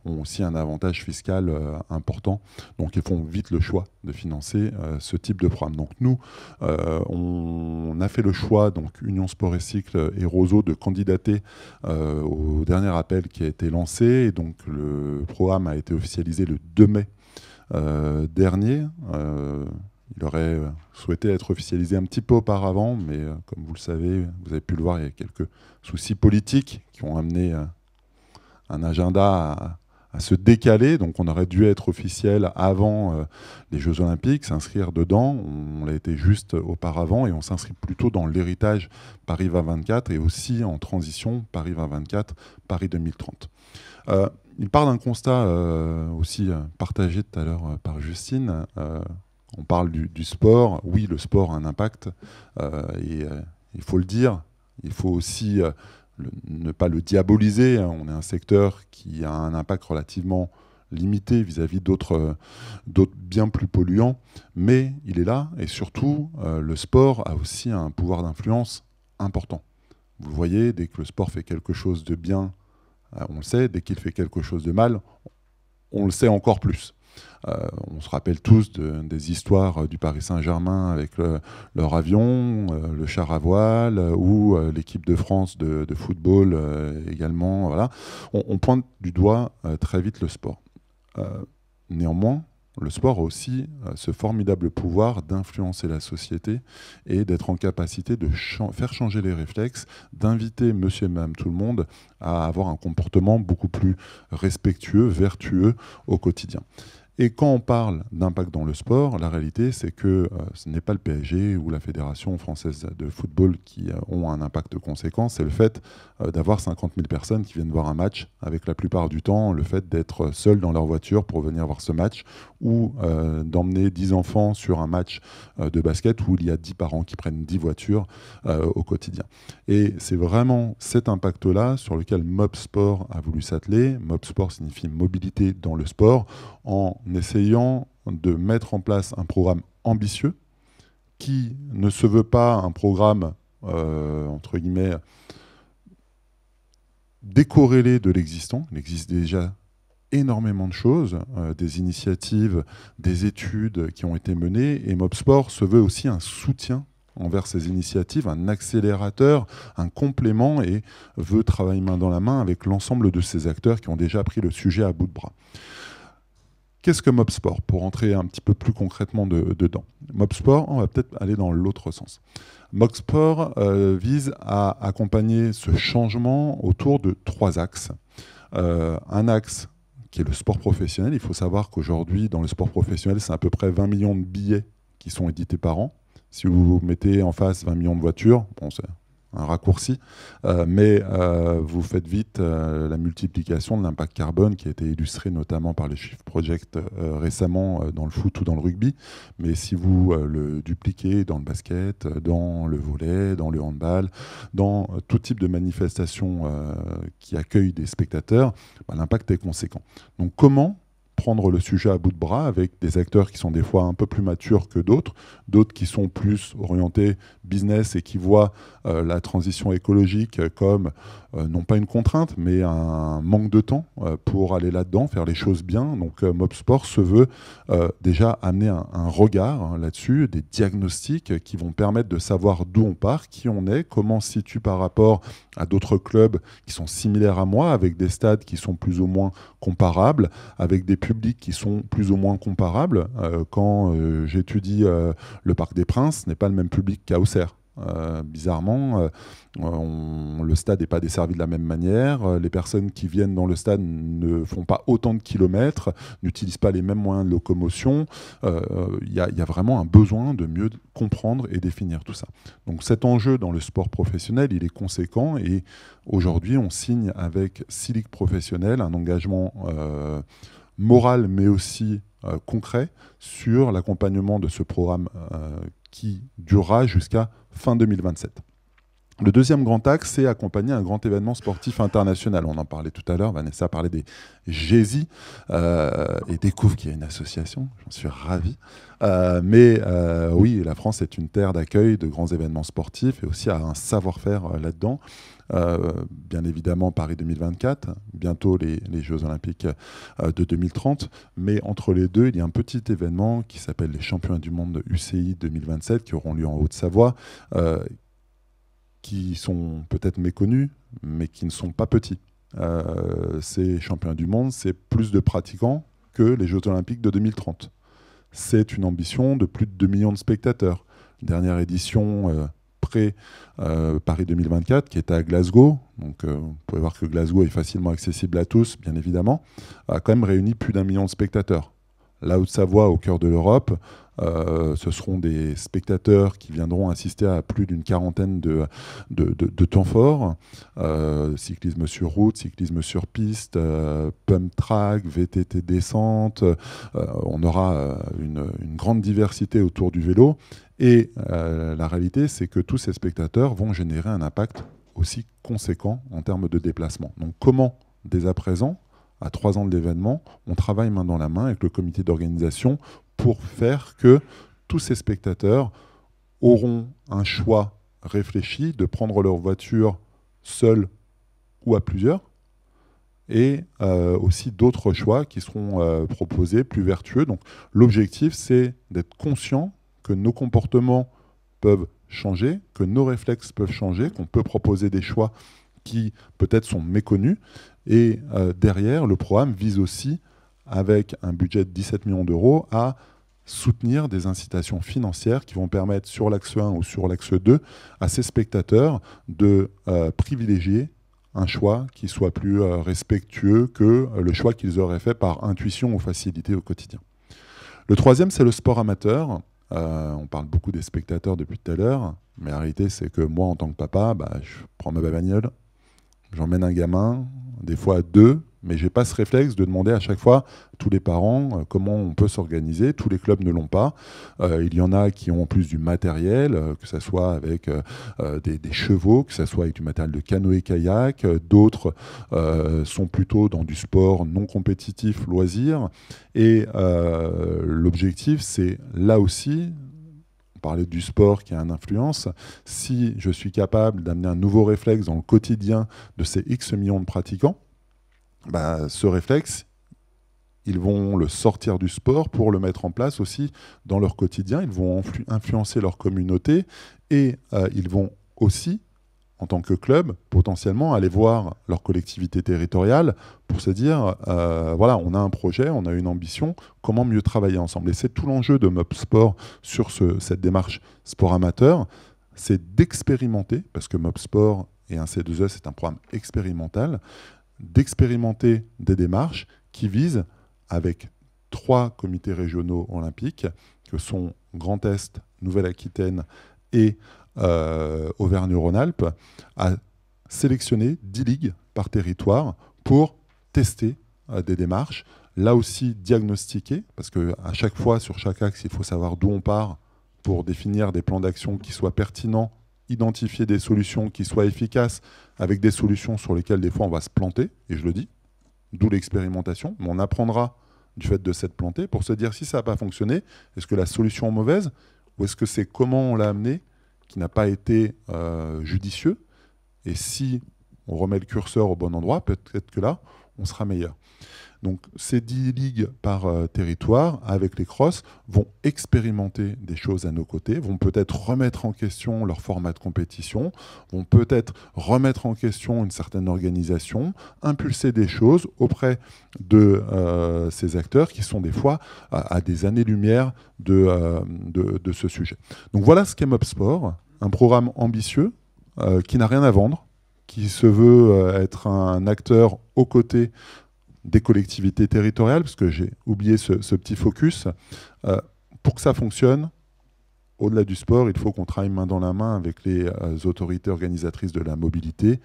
ont aussi un avantage fiscal important. Donc ils font vite le choix de financer ce type de programme. Donc nous, on a fait le choix, donc Union Sport et Cycle et Roseau, de candidater au dernier appel qui a été lancé. Et donc le programme a été officialisé le 2 mai dernier. Il aurait souhaité être officialisé un petit peu auparavant, mais comme vous le savez, vous avez pu le voir, il y a quelques soucis politiques qui ont amené un agenda à se décaler. Donc on aurait dû être officiel avant les Jeux Olympiques, s'inscrire dedans. On l'a été juste auparavant et on s'inscrit plutôt dans l'héritage Paris 2024 et aussi en transition Paris 2024, Paris 2030. Il part d'un constat aussi partagé tout à l'heure par Justine. On parle du sport. Oui, le sport a un impact et il faut le dire. Il faut aussi ne pas le diaboliser. On est un secteur qui a un impact relativement limité vis-à-vis d'autres bien plus polluants, mais il est là, et surtout, le sport a aussi un pouvoir d'influence important. Vous le voyez, dès que le sport fait quelque chose de bien, on le sait, dès qu'il fait quelque chose de mal, on le sait encore plus. On se rappelle tous des histoires du Paris Saint-Germain avec leur avion, le char à voile, ou l'équipe de France de football également. Voilà. On pointe du doigt très vite le sport. Néanmoins, le sport a aussi ce formidable pouvoir d'influencer la société et d'être en capacité de faire changer les réflexes, d'inviter monsieur et madame tout le monde à avoir un comportement beaucoup plus respectueux, vertueux au quotidien. Et quand on parle d'impact dans le sport, la réalité, c'est que ce n'est pas le PSG ou la Fédération française de football qui ont un impact conséquent, c'est le fait d'avoir 50 000 personnes qui viennent voir un match, avec la plupart du temps le fait d'être seuls dans leur voiture pour venir voir ce match, ou d'emmener 10 enfants sur un match de basket où il y a 10 parents qui prennent 10 voitures au quotidien. Et c'est vraiment cet impact-là sur lequel MobSport a voulu s'atteler. MobSport signifie mobilité dans le sport, en essayant de mettre en place un programme ambitieux qui ne se veut pas un programme, entre guillemets, décorrélé de l'existant. Il existe déjà énormément de choses, des initiatives, des études qui ont été menées, et MobSport se veut aussi un soutien envers ces initiatives, un accélérateur, un complément, et veut travailler main dans la main avec l'ensemble de ces acteurs qui ont déjà pris le sujet à bout de bras. Qu'est-ce que MobSport? Pour entrer un petit peu plus concrètement dedans. MobSport, on va peut-être aller dans l'autre sens. MobSport vise à accompagner ce changement autour de 3 axes. Un axe qui est le sport professionnel. Il faut savoir qu'aujourd'hui, dans le sport professionnel, c'est à peu près 20 millions de billets qui sont édités par an. Si vous mettez en face 20 millions de voitures, bon, c'est un raccourci, mais vous faites vite la multiplication de l'impact carbone qui a été illustré notamment par les Shift Project récemment dans le foot ou dans le rugby. Mais si vous le dupliquez dans le basket, dans le volley, dans le handball, dans tout type de manifestation qui accueille des spectateurs, l'impact est conséquent. Donc comment prendre le sujet à bout de bras avec des acteurs qui sont des fois un peu plus matures que d'autres qui sont plus orientés business et qui voient la transition écologique comme non pas une contrainte, mais un manque de temps pour aller là-dedans, faire les choses bien. Donc MobSport se veut déjà amener un regard là-dessus, des diagnostics qui vont permettre de savoir d'où on part, qui on est, comment on se situe par rapport à d'autres clubs qui sont similaires à moi, avec des stades qui sont plus ou moins comparables, avec des publics qui sont plus ou moins comparables. Quand j'étudie le Parc des Princes, ce n'est pas le même public qu'à Auxerre. Bizarrement, le stade n'est pas desservi de la même manière, les personnes qui viennent dans le stade ne font pas autant de kilomètres, n'utilisent pas les mêmes moyens de locomotion. Il y a vraiment un besoin de mieux comprendre et définir tout ça. Donc cet enjeu dans le sport professionnel, il est conséquent, et aujourd'hui on signe avec 6 ligues professionnelles un engagement moral mais aussi concret sur l'accompagnement de ce programme qui durera jusqu'à fin 2027. Le deuxième grand axe, c'est accompagner un grand événement sportif international. On en parlait tout à l'heure, Vanessa parlait des GESI et découvre qu'il y a une association, j'en suis ravi. Mais oui, la France est une terre d'accueil de grands événements sportifs et aussi a un savoir-faire là-dedans. Bien évidemment Paris 2024, bientôt les Jeux Olympiques de 2030, mais entre les deux, il y a un petit événement qui s'appelle les Championnats du Monde UCI 2027 qui auront lieu en Haute-Savoie, qui sont peut-être méconnus, mais qui ne sont pas petits. Ces Championnats du Monde, c'est plus de pratiquants que les Jeux Olympiques de 2030. C'est une ambition de plus de 2 millions de spectateurs. Dernière édition Paris 2024 qui était à Glasgow, donc vous pouvez voir que Glasgow est facilement accessible à tous, bien évidemment, a quand même réuni plus d'1 million de spectateurs. La Haute-Savoie, au cœur de l'Europe, ce seront des spectateurs qui viendront assister à plus d'une quarantaine de temps forts, cyclisme sur route, cyclisme sur piste, pump track, VTT descente. On aura une grande diversité autour du vélo, et la réalité, c'est que tous ces spectateurs vont générer un impact aussi conséquent en termes de déplacement. Donc comment, dès à présent, à 3 ans de l'événement, on travaille main dans la main avec le comité d'organisation pour faire que tous ces spectateurs auront un choix réfléchi de prendre leur voiture seuls ou à plusieurs, et aussi d'autres choix qui seront proposés, plus vertueux. Donc l'objectif, c'est d'être conscient que nos comportements peuvent changer, que nos réflexes peuvent changer, qu'on peut proposer des choix qui peut-être sont méconnus. Et derrière, le programme vise aussi, avec un budget de 17 millions d'euros, à soutenir des incitations financières qui vont permettre sur l'axe 1 ou sur l'axe 2 à ces spectateurs de privilégier un choix qui soit plus respectueux que le choix qu'ils auraient fait par intuition ou facilité au quotidien. Le troisième, c'est le sport amateur. On parle beaucoup des spectateurs depuis tout à l'heure, mais la réalité, c'est que moi, en tant que papa, je prends ma bagnole, j'emmène un gamin, des fois 2, mais je n'ai pas ce réflexe de demander à chaque fois à tous les parents comment on peut s'organiser. Tous les clubs ne l'ont pas. Il y en a qui ont en plus du matériel, que ce soit avec des chevaux, que ce soit avec du matériel de canoë-kayak. D'autres sont plutôt dans du sport non compétitif, loisir. Et l'objectif, c'est là aussi, on parlait du sport qui a une influence, si je suis capable d'amener un nouveau réflexe dans le quotidien de ces X millions de pratiquants, ce réflexe, ils vont le sortir du sport pour le mettre en place aussi dans leur quotidien. Ils vont influencer leur communauté et ils vont aussi, en tant que club, potentiellement aller voir leur collectivité territoriale pour se dire, voilà, on a un projet, on a une ambition, comment mieux travailler ensemble. Et c'est tout l'enjeu de Mob Sport sur cette démarche sport amateur, c'est d'expérimenter, parce que Mob Sport et un C2E, c'est un programme expérimental, d'expérimenter des démarches qui visent, avec 3 comités régionaux olympiques, que sont Grand Est, Nouvelle-Aquitaine et Auvergne-Rhône-Alpes, à sélectionner 10 ligues par territoire pour tester des démarches, là aussi diagnostiquer, parce qu'à chaque fois, sur chaque axe, il faut savoir d'où on part pour définir des plans d'action qui soient pertinents, identifier des solutions qui soient efficaces, avec des solutions sur lesquelles des fois on va se planter, et je le dis, d'où l'expérimentation, mais on apprendra du fait de s'être planté pour se dire si ça n'a pas fonctionné, est-ce que la solution est mauvaise, ou est-ce que c'est comment on l'a amené qui n'a pas été judicieux, et si on remet le curseur au bon endroit, peut-être que là, on sera meilleur. Donc ces 10 ligues par territoire, avec les crosses, vont expérimenter des choses à nos côtés, vont peut-être remettre en question leur format de compétition, vont peut-être remettre en question une certaine organisation, impulser des choses auprès de ces acteurs qui sont des fois à des années-lumière de ce sujet. Donc voilà ce qu'est Mob Sport, un programme ambitieux qui n'a rien à vendre, qui se veut être un acteur aux côtés des collectivités territoriales, parce que j'ai oublié ce petit focus. Pour que ça fonctionne, au-delà du sport, il faut qu'on travaille main dans la main avec les autorités organisatrices de la mobilité,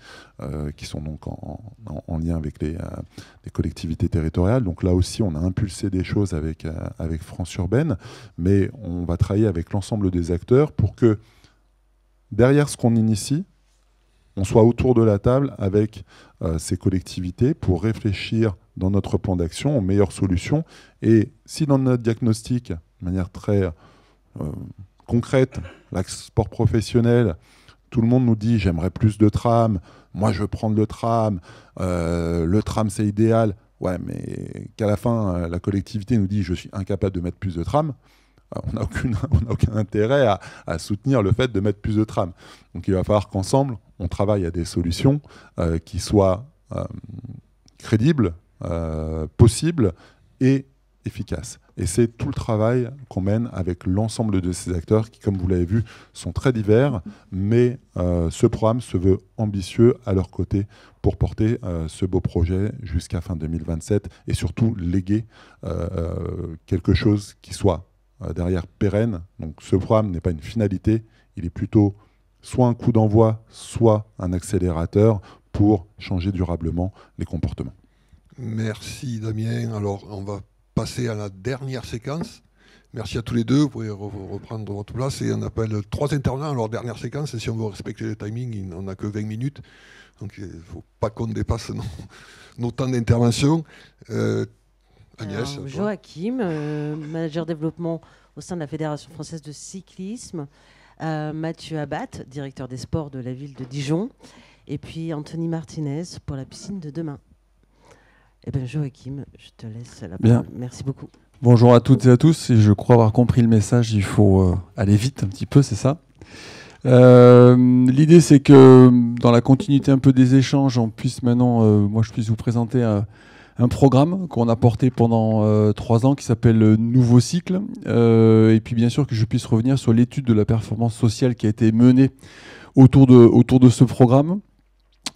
qui sont donc en lien avec les collectivités territoriales. Donc là aussi, on a impulsé des choses avec France Urbaine, mais on va travailler avec l'ensemble des acteurs pour que, derrière ce qu'on initie, on soit autour de la table avec ces collectivités pour réfléchir dans notre plan d'action aux meilleures solutions. Et si dans notre diagnostic, de manière très concrète, l'axe sport professionnel, tout le monde nous dit « j'aimerais plus de tram, moi je veux prendre le tram c'est idéal », ouais, mais qu'à la fin, la collectivité nous dit « je suis incapable de mettre plus de tram », on n'a aucun intérêt à soutenir le fait de mettre plus de trams. Donc il va falloir qu'ensemble, on travaille à des solutions qui soient crédibles, possibles et efficaces. Et c'est tout le travail qu'on mène avec l'ensemble de ces acteurs qui, comme vous l'avez vu, sont très divers, mais ce programme se veut ambitieux à leur côté pour porter ce beau projet jusqu'à fin 2027 et surtout léguer quelque chose qui soit derrière pérenne. Donc ce programme n'est pas une finalité, il est plutôt soit un coup d'envoi, soit un accélérateur pour changer durablement les comportements. Merci Damien. Alors on va passer à la dernière séquence. Merci à tous les deux. Vous pouvez reprendre votre place. Et on appelle 3 intervenants à leur dernière séquence. Et si on veut respecter le timing, on n'a que 20 minutes. Donc il ne faut pas qu'on dépasse nos temps d'intervention. Agnès. Alors, Joachim, manager développement au sein de la Fédération française de cyclisme. Mathieu Abbat, directeur des sports de la ville de Dijon. Et puis Anthony Martinez pour la piscine de demain. Eh bien, Joachim, je te laisse la parole. Merci beaucoup. Bonjour à toutes et à tous. Et je crois avoir compris le message. Il faut aller vite un petit peu, c'est ça. L'idée, c'est que dans la continuité un peu des échanges, on puisse maintenant, moi, je puisse vous présenter un programme qu'on a porté pendant 3 ans qui s'appelle Nouveau Cycle. Et puis, bien sûr, que je puisse revenir sur l'étude de la performance sociale qui a été menée autour de ce programme.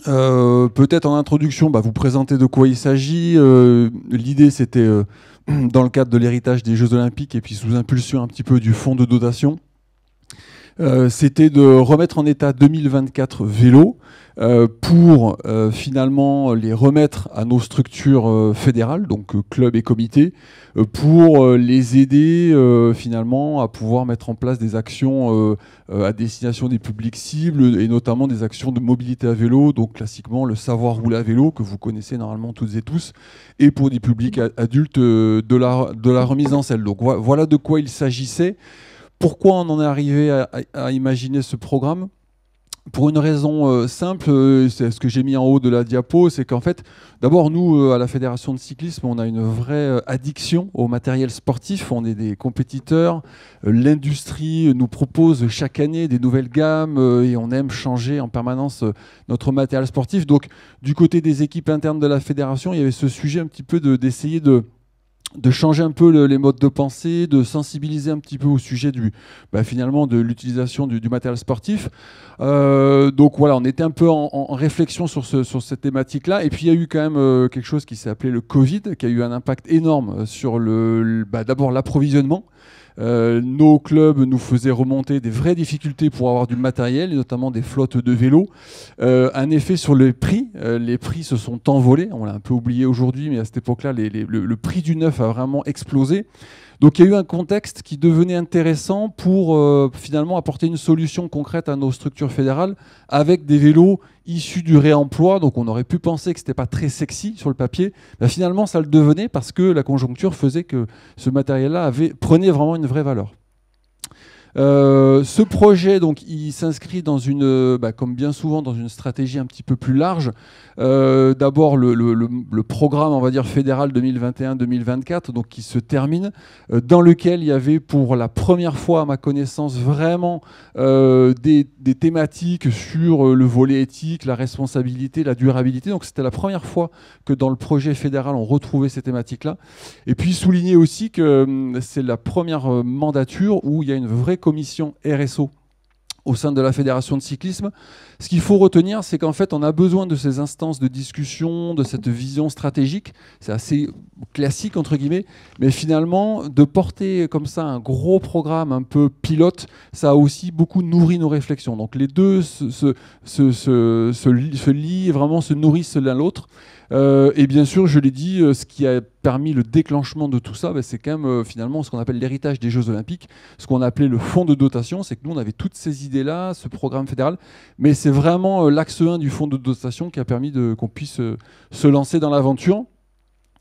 Peut-être en introduction, vous présenter de quoi il s'agit. L'idée, c'était, dans le cadre de l'héritage des Jeux Olympiques et puis sous impulsion un petit peu du fonds de dotation, c'était de remettre en état 2024 vélos pour finalement les remettre à nos structures fédérales, donc clubs et comités, pour les aider finalement à pouvoir mettre en place des actions à destination des publics cibles et notamment des actions de mobilité à vélo, donc classiquement le savoir rouler à vélo que vous connaissez normalement toutes et tous, et pour des publics adultes de la remise en selle. Donc voilà de quoi il s'agissait. Pourquoi on en est arrivé à imaginer ce programme ? Pour une raison simple, c'est ce que j'ai mis en haut de la diapo, c'est qu'en fait, d'abord nous, à la Fédération de cyclisme, on a une vraie addiction au matériel sportif, on est des compétiteurs, l'industrie nous propose chaque année des nouvelles gammes et on aime changer en permanence notre matériel sportif. Donc du côté des équipes internes de la Fédération, il y avait ce sujet un petit peu d'essayer de changer un peu les modes de pensée, de sensibiliser un petit peu au sujet finalement de l'utilisation du matériel sportif. Donc voilà, on était un peu en réflexion sur cette thématique-là. Et puis il y a eu quand même quelque chose qui s'est appelé le Covid, qui a eu un impact énorme sur d'abord l'approvisionnement. Nos clubs nous faisaient remonter des vraies difficultés pour avoir du matériel, et notamment des flottes de vélos. Un effet sur les prix. Les prix se sont envolés. On l'a un peu oublié aujourd'hui, mais à cette époque-là, le prix du neuf a vraiment explosé. Donc il y a eu un contexte qui devenait intéressant pour finalement apporter une solution concrète à nos structures fédérales avec des vélos issus du réemploi. Donc on aurait pu penser que ce n'était pas très sexy sur le papier. Finalement, ça le devenait parce que la conjoncture faisait que ce matériel-là prenait vraiment une vraie valeur. Ce projet, donc, il s'inscrit dans comme bien souvent, dans une stratégie un petit peu plus large. D'abord, le programme, on va dire, fédéral 2021-2024, donc qui se termine, dans lequel il y avait pour la première fois, à ma connaissance, vraiment des thématiques sur le volet éthique, la responsabilité, la durabilité. Donc, c'était la première fois que dans le projet fédéral, on retrouvait ces thématiques-là. Et puis, souligner aussi que c'est la première mandature où il y a une vraie commission RSO au sein de la Fédération de cyclisme. Ce qu'il faut retenir, c'est qu'en fait, on a besoin de ces instances de discussion, de cette vision stratégique. C'est assez classique, entre guillemets, mais finalement, de porter comme ça un gros programme un peu pilote, ça a aussi beaucoup nourri nos réflexions. Donc les deux se lient, vraiment se nourrissent l'un l'autre. Et bien sûr, je l'ai dit, ce qui a permis le déclenchement de tout ça, c'est quand même finalement ce qu'on appelle l'héritage des Jeux Olympiques, ce qu'on appelait le fonds de dotation. C'est que nous, on avait toutes ces idées-là, ce programme fédéral, mais c'est vraiment l'axe 1 du fonds de dotation qui a permis qu'on puisse se lancer dans l'aventure.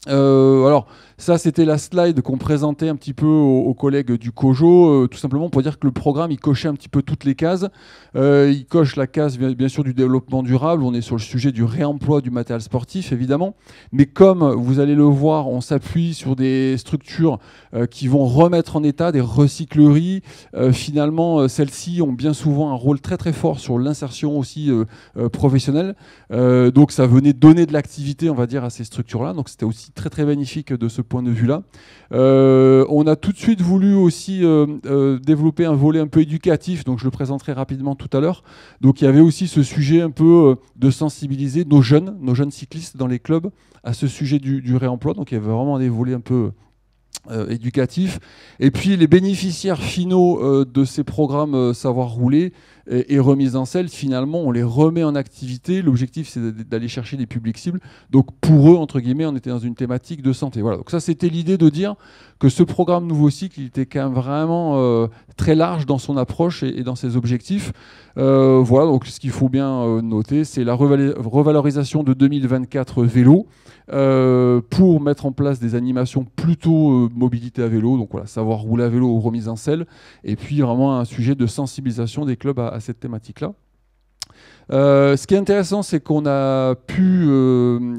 Alors, ça, c'était la slide qu'on présentait un petit peu aux collègues du COJO, tout simplement pour dire que le programme, il cochait un petit peu toutes les cases. Il coche la case, bien sûr, du développement durable. On est sur le sujet du réemploi du matériel sportif, évidemment. Mais comme vous allez le voir, on s'appuie sur des structures qui vont remettre en état des recycleries. Finalement, celles-ci ont bien souvent un rôle très, très fort sur l'insertion aussi professionnelle. Donc, ça venait donner de l'activité, on va dire, à ces structures-là. Donc, c'était aussi très, très bénéfique de ce point de vue-là. On a tout de suite voulu aussi développer un volet un peu éducatif, donc je le présenterai rapidement tout à l'heure. Donc il y avait aussi ce sujet un peu de sensibiliser nos jeunes cyclistes dans les clubs à ce sujet du réemploi. Donc il y avait vraiment des volets un peu éducatifs. Et puis les bénéficiaires finaux de ces programmes Savoir Rouler, et remises en selle, finalement, on les remet en activité. L'objectif, c'est d'aller chercher des publics cibles. Donc, pour eux, entre guillemets, on était dans une thématique de santé. Voilà. Donc ça, c'était l'idée de dire que ce programme Nouveau Cycle, il était quand même vraiment très large dans son approche et dans ses objectifs. Voilà, donc ce qu'il faut bien noter, c'est la revalorisation de 2024 vélos pour mettre en place des animations plutôt mobilité à vélo, donc voilà, savoir rouler à vélo ou remise en selle, et puis vraiment un sujet de sensibilisation des clubs à cette thématique-là. Ce qui est intéressant, c'est qu'on a pu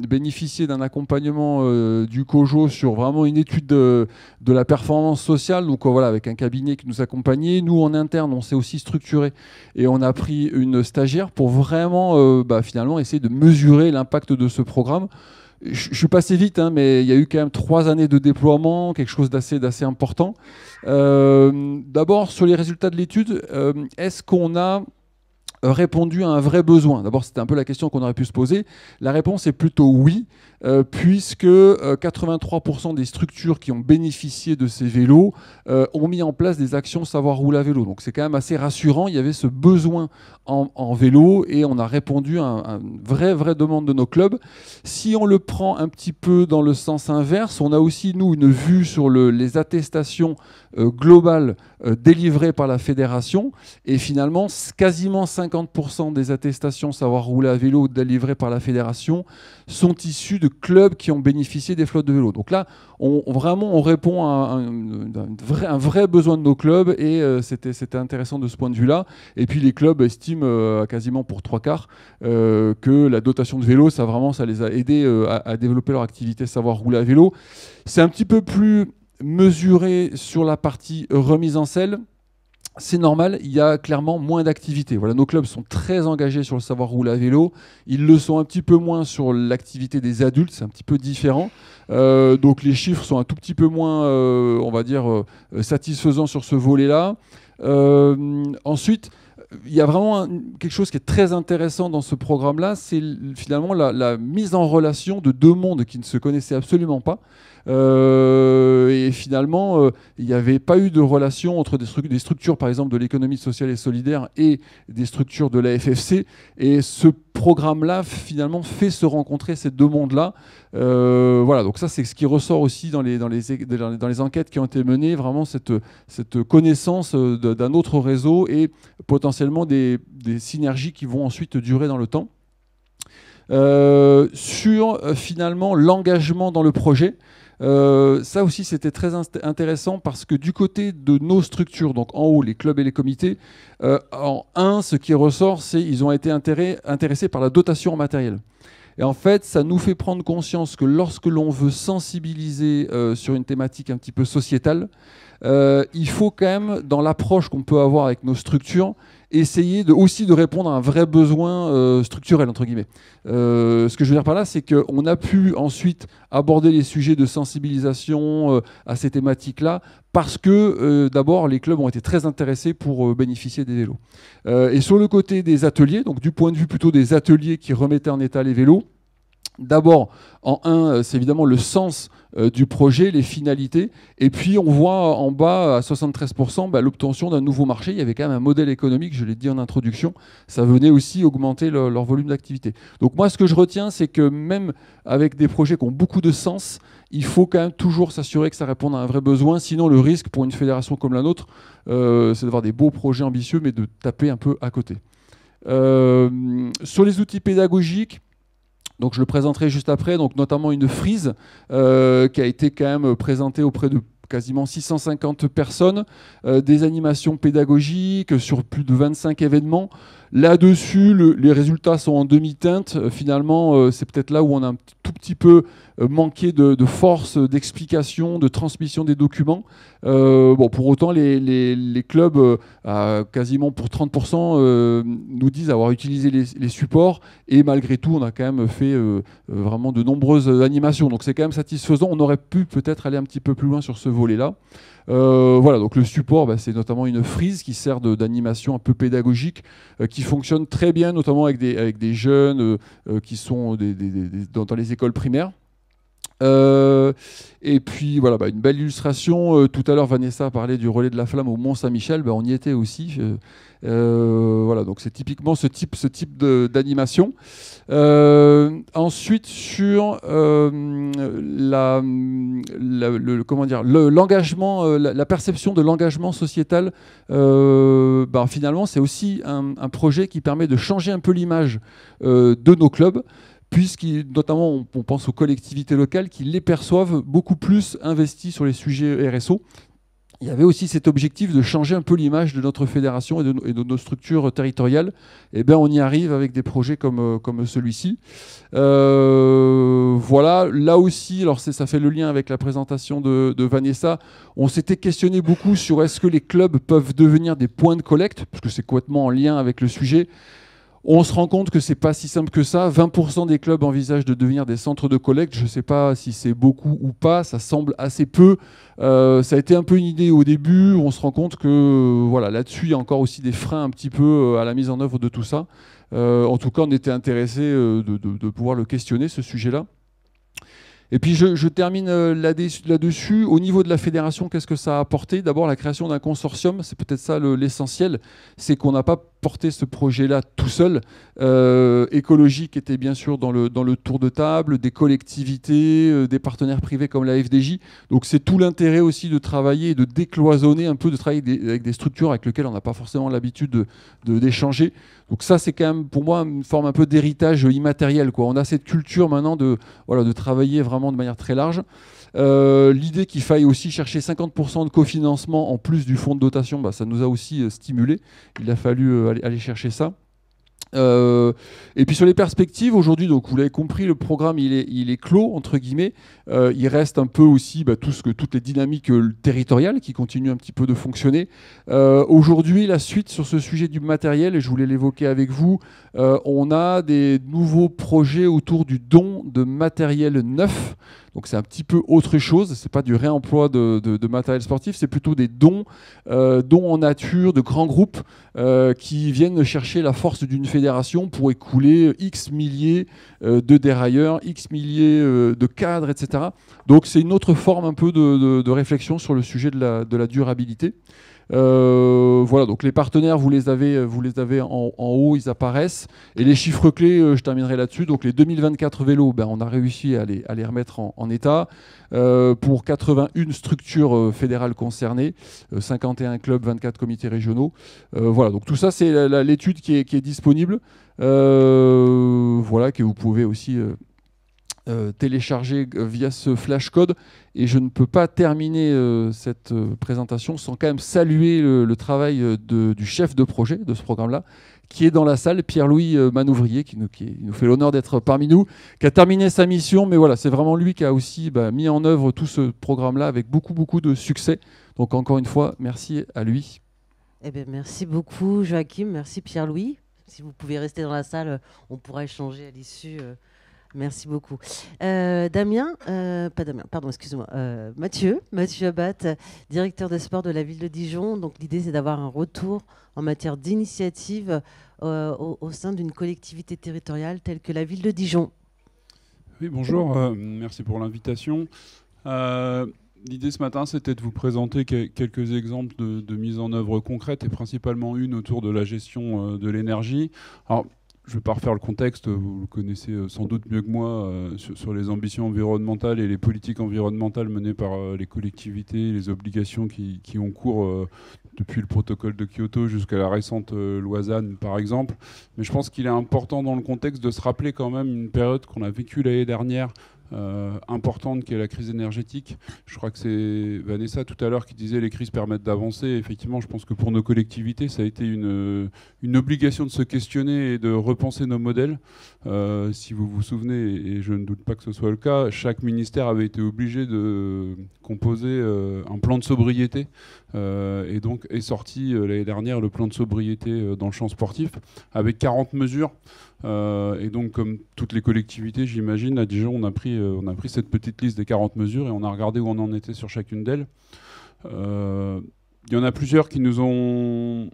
bénéficier d'un accompagnement du COJO sur vraiment une étude de la performance sociale. Donc voilà, avec un cabinet qui nous accompagnait. Nous, en interne, on s'est aussi structuré et on a pris une stagiaire pour vraiment finalement essayer de mesurer l'impact de ce programme. Je suis passé vite, hein, mais il y a eu quand même 3 années de déploiement, quelque chose d'assez important. D'abord, sur les résultats de l'étude, est-ce qu'on a répondu à un vrai besoin? D'abord, c'était un peu la question qu'on aurait pu se poser. La réponse est plutôt oui, puisque 83% des structures qui ont bénéficié de ces vélos ont mis en place des actions savoir rouler à vélo. Donc c'est quand même assez rassurant. Il y avait ce besoin en vélo et on a répondu à une vraie demande de nos clubs. Si on le prend un petit peu dans le sens inverse, on a aussi, nous, une vue sur les attestations globales délivrées par la fédération. Et finalement, quasiment 50% des attestations savoir rouler à vélo délivrées par la fédération sont issues de clubs qui ont bénéficié des flottes de vélos. Donc là, on répond à un vrai besoin de nos clubs et c'était intéressant de ce point de vue-là. Et puis les clubs estiment quasiment pour 3/4 que la dotation de vélo, ça les a aidés à développer leur activité savoir rouler à vélo. C'est un petit peu plus mesuré sur la partie remise en selle. C'est normal, il y a clairement moins d'activité. Voilà, nos clubs sont très engagés sur le savoir rouler à vélo. Ils le sont un petit peu moins sur l'activité des adultes, c'est un petit peu différent. Donc les chiffres sont un tout petit peu moins, on va dire, satisfaisants sur ce volet-là. Ensuite, il y a vraiment quelque chose qui est très intéressant dans ce programme-là, c'est finalement la mise en relation de 2 mondes qui ne se connaissaient absolument pas. Et finalement, il n'y avait pas eu de relation entre des structures, par exemple, de l'économie sociale et solidaire et des structures de la FFC. Et ce programme-là, finalement, fait se rencontrer ces 2 mondes-là. Voilà, donc ça, c'est ce qui ressort aussi dans les enquêtes qui ont été menées, vraiment cette connaissance d'un autre réseau et potentiellement des synergies qui vont ensuite durer dans le temps. Sur finalement l'engagement dans le projet, ça aussi c'était très intéressant parce que du côté de nos structures, donc en haut les clubs et les comités, ce qui ressort, c'est qu'ils ont été intéressés par la dotation en matériel. Et en fait, ça nous fait prendre conscience que lorsque l'on veut sensibiliser sur une thématique un petit peu sociétale, il faut quand même, dans l'approche qu'on peut avoir avec nos structures, essayer aussi de répondre à un vrai besoin structurel, entre guillemets. Ce que je veux dire par là, c'est qu'on a pu ensuite aborder les sujets de sensibilisation à ces thématiques-là, parce que d'abord, les clubs ont été très intéressés pour bénéficier des vélos. Et sur le côté des ateliers, donc du point de vue plutôt des ateliers qui remettaient en état les vélos, d'abord, c'est évidemment le sens du projet, les finalités. Et puis, on voit en bas, à 73%, l'obtention d'un nouveau marché. Il y avait quand même un modèle économique, je l'ai dit en introduction. Ça venait aussi augmenter leur volume d'activité. Donc moi, ce que je retiens, c'est que même avec des projets qui ont beaucoup de sens, il faut quand même toujours s'assurer que ça réponde à un vrai besoin. Sinon, le risque pour une fédération comme la nôtre, c'est d'avoir des beaux projets ambitieux, mais de taper un peu à côté. Sur les outils pédagogiques, donc je le présenterai juste après, donc notamment une frise qui a été quand même présentée auprès de quasiment 650 personnes, des animations pédagogiques sur plus de 25 événements. Là-dessus, les résultats sont en demi-teinte. Finalement, c'est peut-être là où on a un tout petit peu manqué de force, d'explication, de transmission des documents. Pour autant, les clubs, quasiment pour 30%, nous disent avoir utilisé les supports. Et malgré tout, on a quand même fait vraiment de nombreuses animations. Donc c'est quand même satisfaisant. On aurait pu peut-être aller un petit peu plus loin sur ce volet-là. Voilà, donc le support, c'est notamment une frise qui sert d'animation un peu pédagogique, qui fonctionne très bien, notamment avec des jeunes qui sont dans les écoles primaires. Et puis voilà, une belle illustration. Tout à l'heure, Vanessa parlait du relais de la flamme au Mont-Saint-Michel. On y était aussi. Voilà, donc c'est typiquement ce type d'animation. Ensuite, sur l'engagement, la perception de l'engagement sociétal, finalement, c'est aussi un projet qui permet de changer un peu l'image de nos clubs, notamment on pense aux collectivités locales qui les perçoivent beaucoup plus investis sur les sujets RSO. Il y avait aussi cet objectif de changer un peu l'image de notre fédération et de nos structures territoriales. Et bien, on y arrive avec des projets comme celui-ci. Voilà, là aussi, alors ça fait le lien avec la présentation de Vanessa. On s'était questionné beaucoup sur est-ce que les clubs peuvent devenir des points de collecte, parce que c'est complètement en lien avec le sujet. On se rend compte que c'est pas si simple que ça. 20% des clubs envisagent de devenir des centres de collecte. Je ne sais pas si c'est beaucoup ou pas. Ça semble assez peu. Ça a été un peu une idée au début. On se rend compte que voilà, là-dessus, il y a encore aussi des freins un petit peu à la mise en œuvre de tout ça. En tout cas, on était intéressé de pouvoir le questionner, ce sujet-là. Et puis je termine là-dessus. Au niveau de la fédération, qu'est-ce que ça a apporté? D'abord, la création d'un consortium, c'est peut-être ça l'essentiel. C'est qu'on n'a pas porté ce projet-là tout seul. Écologique était bien sûr dans le tour de table, des collectivités, des partenaires privés comme la FDJ. Donc c'est tout l'intérêt aussi de travailler et de décloisonner un peu, de travailler avec des structures avec lesquelles on n'a pas forcément l'habitude d'échanger. Donc ça, c'est quand même pour moi une forme un peu d'héritage immatériel, quoi. On a cette culture maintenant de travailler vraiment de manière très large. L'idée qu'il faille aussi chercher 50% de cofinancement en plus du fonds de dotation, ça nous a aussi stimulé. Il a fallu aller chercher ça. Et puis sur les perspectives, aujourd'hui, donc vous l'avez compris, le programme il est clos, entre guillemets. Il reste un peu aussi toutes les dynamiques territoriales qui continuent un petit peu de fonctionner. Aujourd'hui, la suite sur ce sujet du matériel, et je voulais l'évoquer avec vous, on a des nouveaux projets autour du don de matériel neuf. Donc c'est un petit peu autre chose, c'est pas du réemploi de matériel sportif, c'est plutôt des dons en nature de grands groupes qui viennent chercher la force d'une fédération pour écouler X milliers de dérailleurs, X milliers de cadres, etc. Donc c'est une autre forme un peu de réflexion sur le sujet de la durabilité. Voilà, donc les partenaires, vous les avez en haut, ils apparaissent. Et les chiffres clés, je terminerai là-dessus. Donc les 2024 vélos, on a réussi à les remettre en état. Pour 81 structures fédérales concernées, 51 clubs, 24 comités régionaux. Voilà, donc tout ça, c'est l'étude qui est disponible. Voilà, que vous pouvez aussi télécharger via ce flash code. Et je ne peux pas terminer cette présentation sans quand même saluer le travail du chef de projet de ce programme-là, qui est dans la salle, Pierre-Louis Manouvrier, qui nous fait l'honneur d'être parmi nous, qui a terminé sa mission, mais voilà, c'est vraiment lui qui a aussi mis en œuvre tout ce programme-là avec beaucoup, beaucoup de succès. Donc encore une fois, merci à lui. Eh bien, merci beaucoup Joachim, merci Pierre-Louis. Si vous pouvez rester dans la salle, on pourra échanger à l'issue. Merci beaucoup. Mathieu Abbat, directeur de sport de la ville de Dijon. Donc l'idée, c'est d'avoir un retour en matière d'initiative au sein d'une collectivité territoriale telle que la ville de Dijon. Oui, bonjour. Merci pour l'invitation. L'idée ce matin, c'était de vous présenter quelques exemples de mise en œuvre concrète et principalement une autour de la gestion de l'énergie. Alors, je ne vais pas refaire le contexte, vous le connaissez sans doute mieux que moi, sur les ambitions environnementales et les politiques environnementales menées par les collectivités, les obligations qui ont cours depuis le protocole de Kyoto jusqu'à la récente loi ZAN, par exemple. Mais je pense qu'il est important dans le contexte de se rappeler quand même une période qu'on a vécue l'année dernière, importante, qui est la crise énergétique. Je crois que c'est Vanessa tout à l'heure qui disait les crises permettent d'avancer. Effectivement, je pense que pour nos collectivités, ça a été une obligation de se questionner et de repenser nos modèles. Si vous vous souvenez, et je ne doute pas que ce soit le cas, chaque ministère avait été obligé de composer un plan de sobriété et donc est sorti l'année dernière le plan de sobriété dans le champ sportif avec 40 mesures. Et donc, comme toutes les collectivités, j'imagine, à Dijon, on a pris cette petite liste des 40 mesures et on a regardé où on en était sur chacune d'elles. Il y en a plusieurs qui nous ont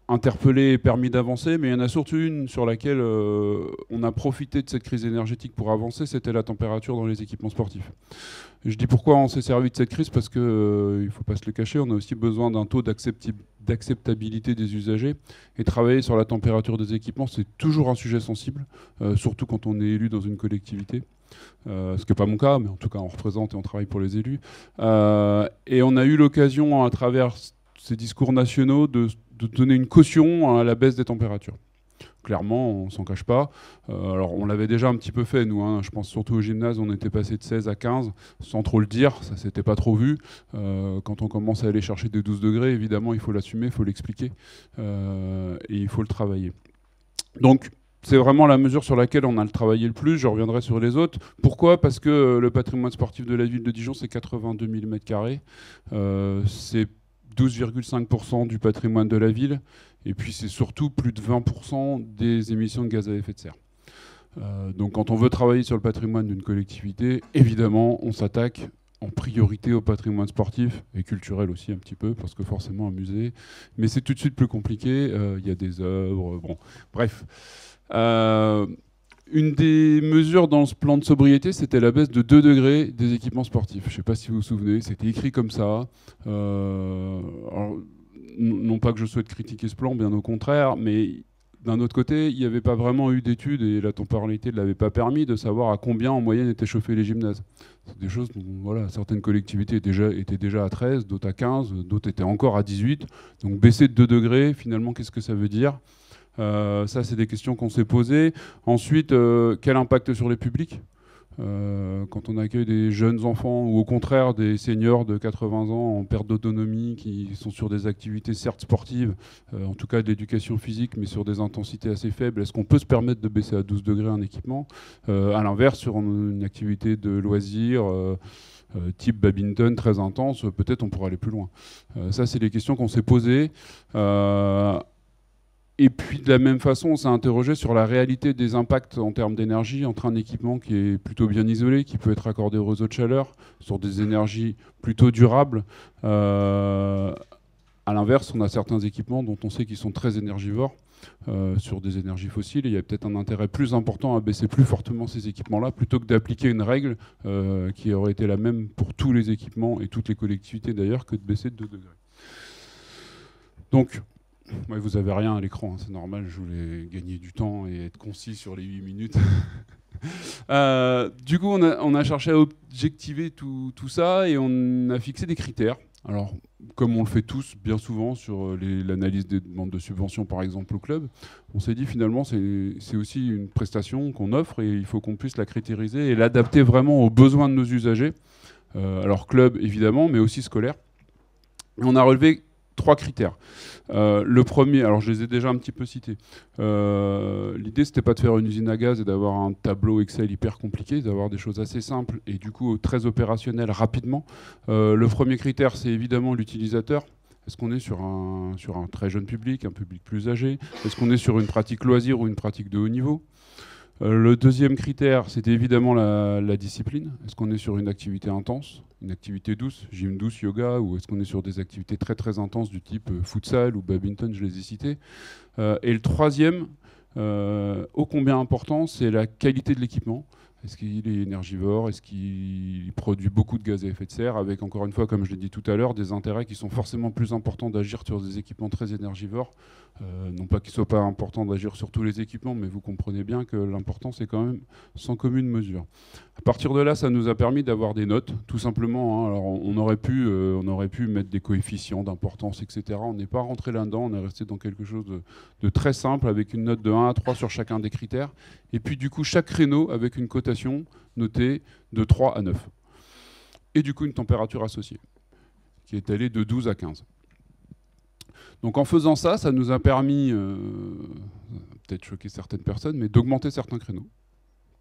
interpellé et permis d'avancer, mais il y en a surtout une sur laquelle on a profité de cette crise énergétique pour avancer, c'était la température dans les équipements sportifs. Je dis pourquoi on s'est servi de cette crise, parce qu'il ne faut pas se le cacher, on a aussi besoin d'un taux d'acceptabilité des usagers, et travailler sur la température des équipements, c'est toujours un sujet sensible, surtout quand on est élu dans une collectivité. Ce qui n'est pas mon cas, mais en tout cas on représente et on travaille pour les élus. Et on a eu l'occasion, à travers ces discours nationaux, de donner une caution à la baisse des températures. Clairement, on ne s'en cache pas. Alors on l'avait déjà un petit peu fait, nous. Je pense surtout au gymnase, on était passé de 16 à 15, sans trop le dire, ça ne s'était pas trop vu. Quand on commence à aller chercher des 12 degrés, évidemment, il faut l'assumer, il faut l'expliquer, et il faut le travailler. Donc, c'est vraiment la mesure sur laquelle on a le travaillé le plus. Je reviendrai sur les autres. Pourquoi ? Parce que le patrimoine sportif de la ville de Dijon, c'est 82 000 m². C'est 12,5% du patrimoine de la ville. Et puis, c'est surtout plus de 20% des émissions de gaz à effet de serre. Donc, quand on veut travailler sur le patrimoine d'une collectivité, évidemment, on s'attaque en priorité au patrimoine sportif et culturel aussi un petit peu, parce que forcément un musée. Mais c'est tout de suite plus compliqué. Il y a des œuvres. Bon, bref. Une des mesures dans ce plan de sobriété, c'était la baisse de 2 degrés des équipements sportifs. Je ne sais pas si vous vous souvenez, c'était écrit comme ça. Alors, non pas que je souhaite critiquer ce plan, bien au contraire, mais d'un autre côté, il n'y avait pas vraiment eu d'études et la temporalité ne l'avait pas permis de savoir à combien en moyenne étaient chauffés les gymnases. C'est des choses dont voilà, certaines collectivités étaient déjà à 13, d'autres à 15, d'autres étaient encore à 18. Donc baisser de 2 degrés, finalement, qu'est-ce que ça veut dire ? Ça, c'est des questions qu'on s'est posées. Ensuite, quel impact sur les publics ? Quand on accueille des jeunes enfants ou au contraire des seniors de 80 ans en perte d'autonomie qui sont sur des activités certes sportives, en tout cas de l'éducation physique, mais sur des intensités assez faibles, est-ce qu'on peut se permettre de baisser à 12 degrés un équipement ? À l'inverse, sur une activité de loisir type badminton très intense, peut-être on pourrait aller plus loin. Ça, c'est les questions qu'on s'est posées. Et puis de la même façon, on s'est interrogé sur la réalité des impacts en termes d'énergie entre un équipement qui est plutôt bien isolé, qui peut être accordé au réseau de chaleur, sur des énergies plutôt durables. À l'inverse, on a certains équipements dont on sait qu'ils sont très énergivores, sur des énergies fossiles. Et il y a peut-être un intérêt plus important à baisser plus fortement ces équipements-là, plutôt que d'appliquer une règle qui aurait été la même pour tous les équipements et toutes les collectivités d'ailleurs, que de baisser de 2 degrés. Donc, ouais, vous n'avez rien à l'écran, hein, c'est normal, je voulais gagner du temps et être concis sur les 8 minutes. Du coup, on a cherché à objectiver tout ça et on a fixé des critères. Alors, comme on le fait tous bien souvent sur l'analyse des demandes de subventions, par exemple, au club, on s'est dit finalement c'est aussi une prestation qu'on offre et il faut qu'on puisse la critériser et l'adapter vraiment aux besoins de nos usagers. Alors, club, évidemment, mais aussi scolaire. Et on a relevé 3 critères. Le premier, alors je les ai déjà un petit peu cités. L'idée, c'était pas de faire une usine à gaz et d'avoir un tableau Excel hyper compliqué, d'avoir des choses assez simples et du coup très opérationnelles rapidement. Le premier critère, c'est évidemment l'utilisateur. Est-ce qu'on est sur un très jeune public, un public plus âgé ? Est-ce qu'on est sur une pratique loisir ou une pratique de haut niveau ? Le deuxième critère, c'était évidemment la discipline. Est-ce qu'on est sur une activité intense, une activité douce, gym douce, yoga, ou est-ce qu'on est sur des activités très très intenses du type futsal ou badminton, je les ai cités. Et le troisième, ô combien important, c'est la qualité de l'équipement. Est-ce qu'il est énergivore ? Est-ce qu'il produit beaucoup de gaz à effet de serre ? Avec, encore une fois, comme je l'ai dit tout à l'heure, des intérêts qui sont forcément plus importants d'agir sur des équipements très énergivores. Non pas qu'il ne soit pas important d'agir sur tous les équipements, mais vous comprenez bien que l'important, c'est quand même sans commune mesure. À partir de là, ça nous a permis d'avoir des notes, tout simplement. Alors, on aurait pu mettre des coefficients d'importance, etc. On n'est pas rentré là-dedans, on est resté dans quelque chose de très simple, avec une note de 1 à 3 sur chacun des critères. Et puis, du coup, chaque créneau avec une cotation notée de 3 à 9. Et du coup, une température associée, qui est allée de 12 à 15. Donc en faisant ça, ça nous a permis, peut-être choquer certaines personnes, mais d'augmenter certains créneaux,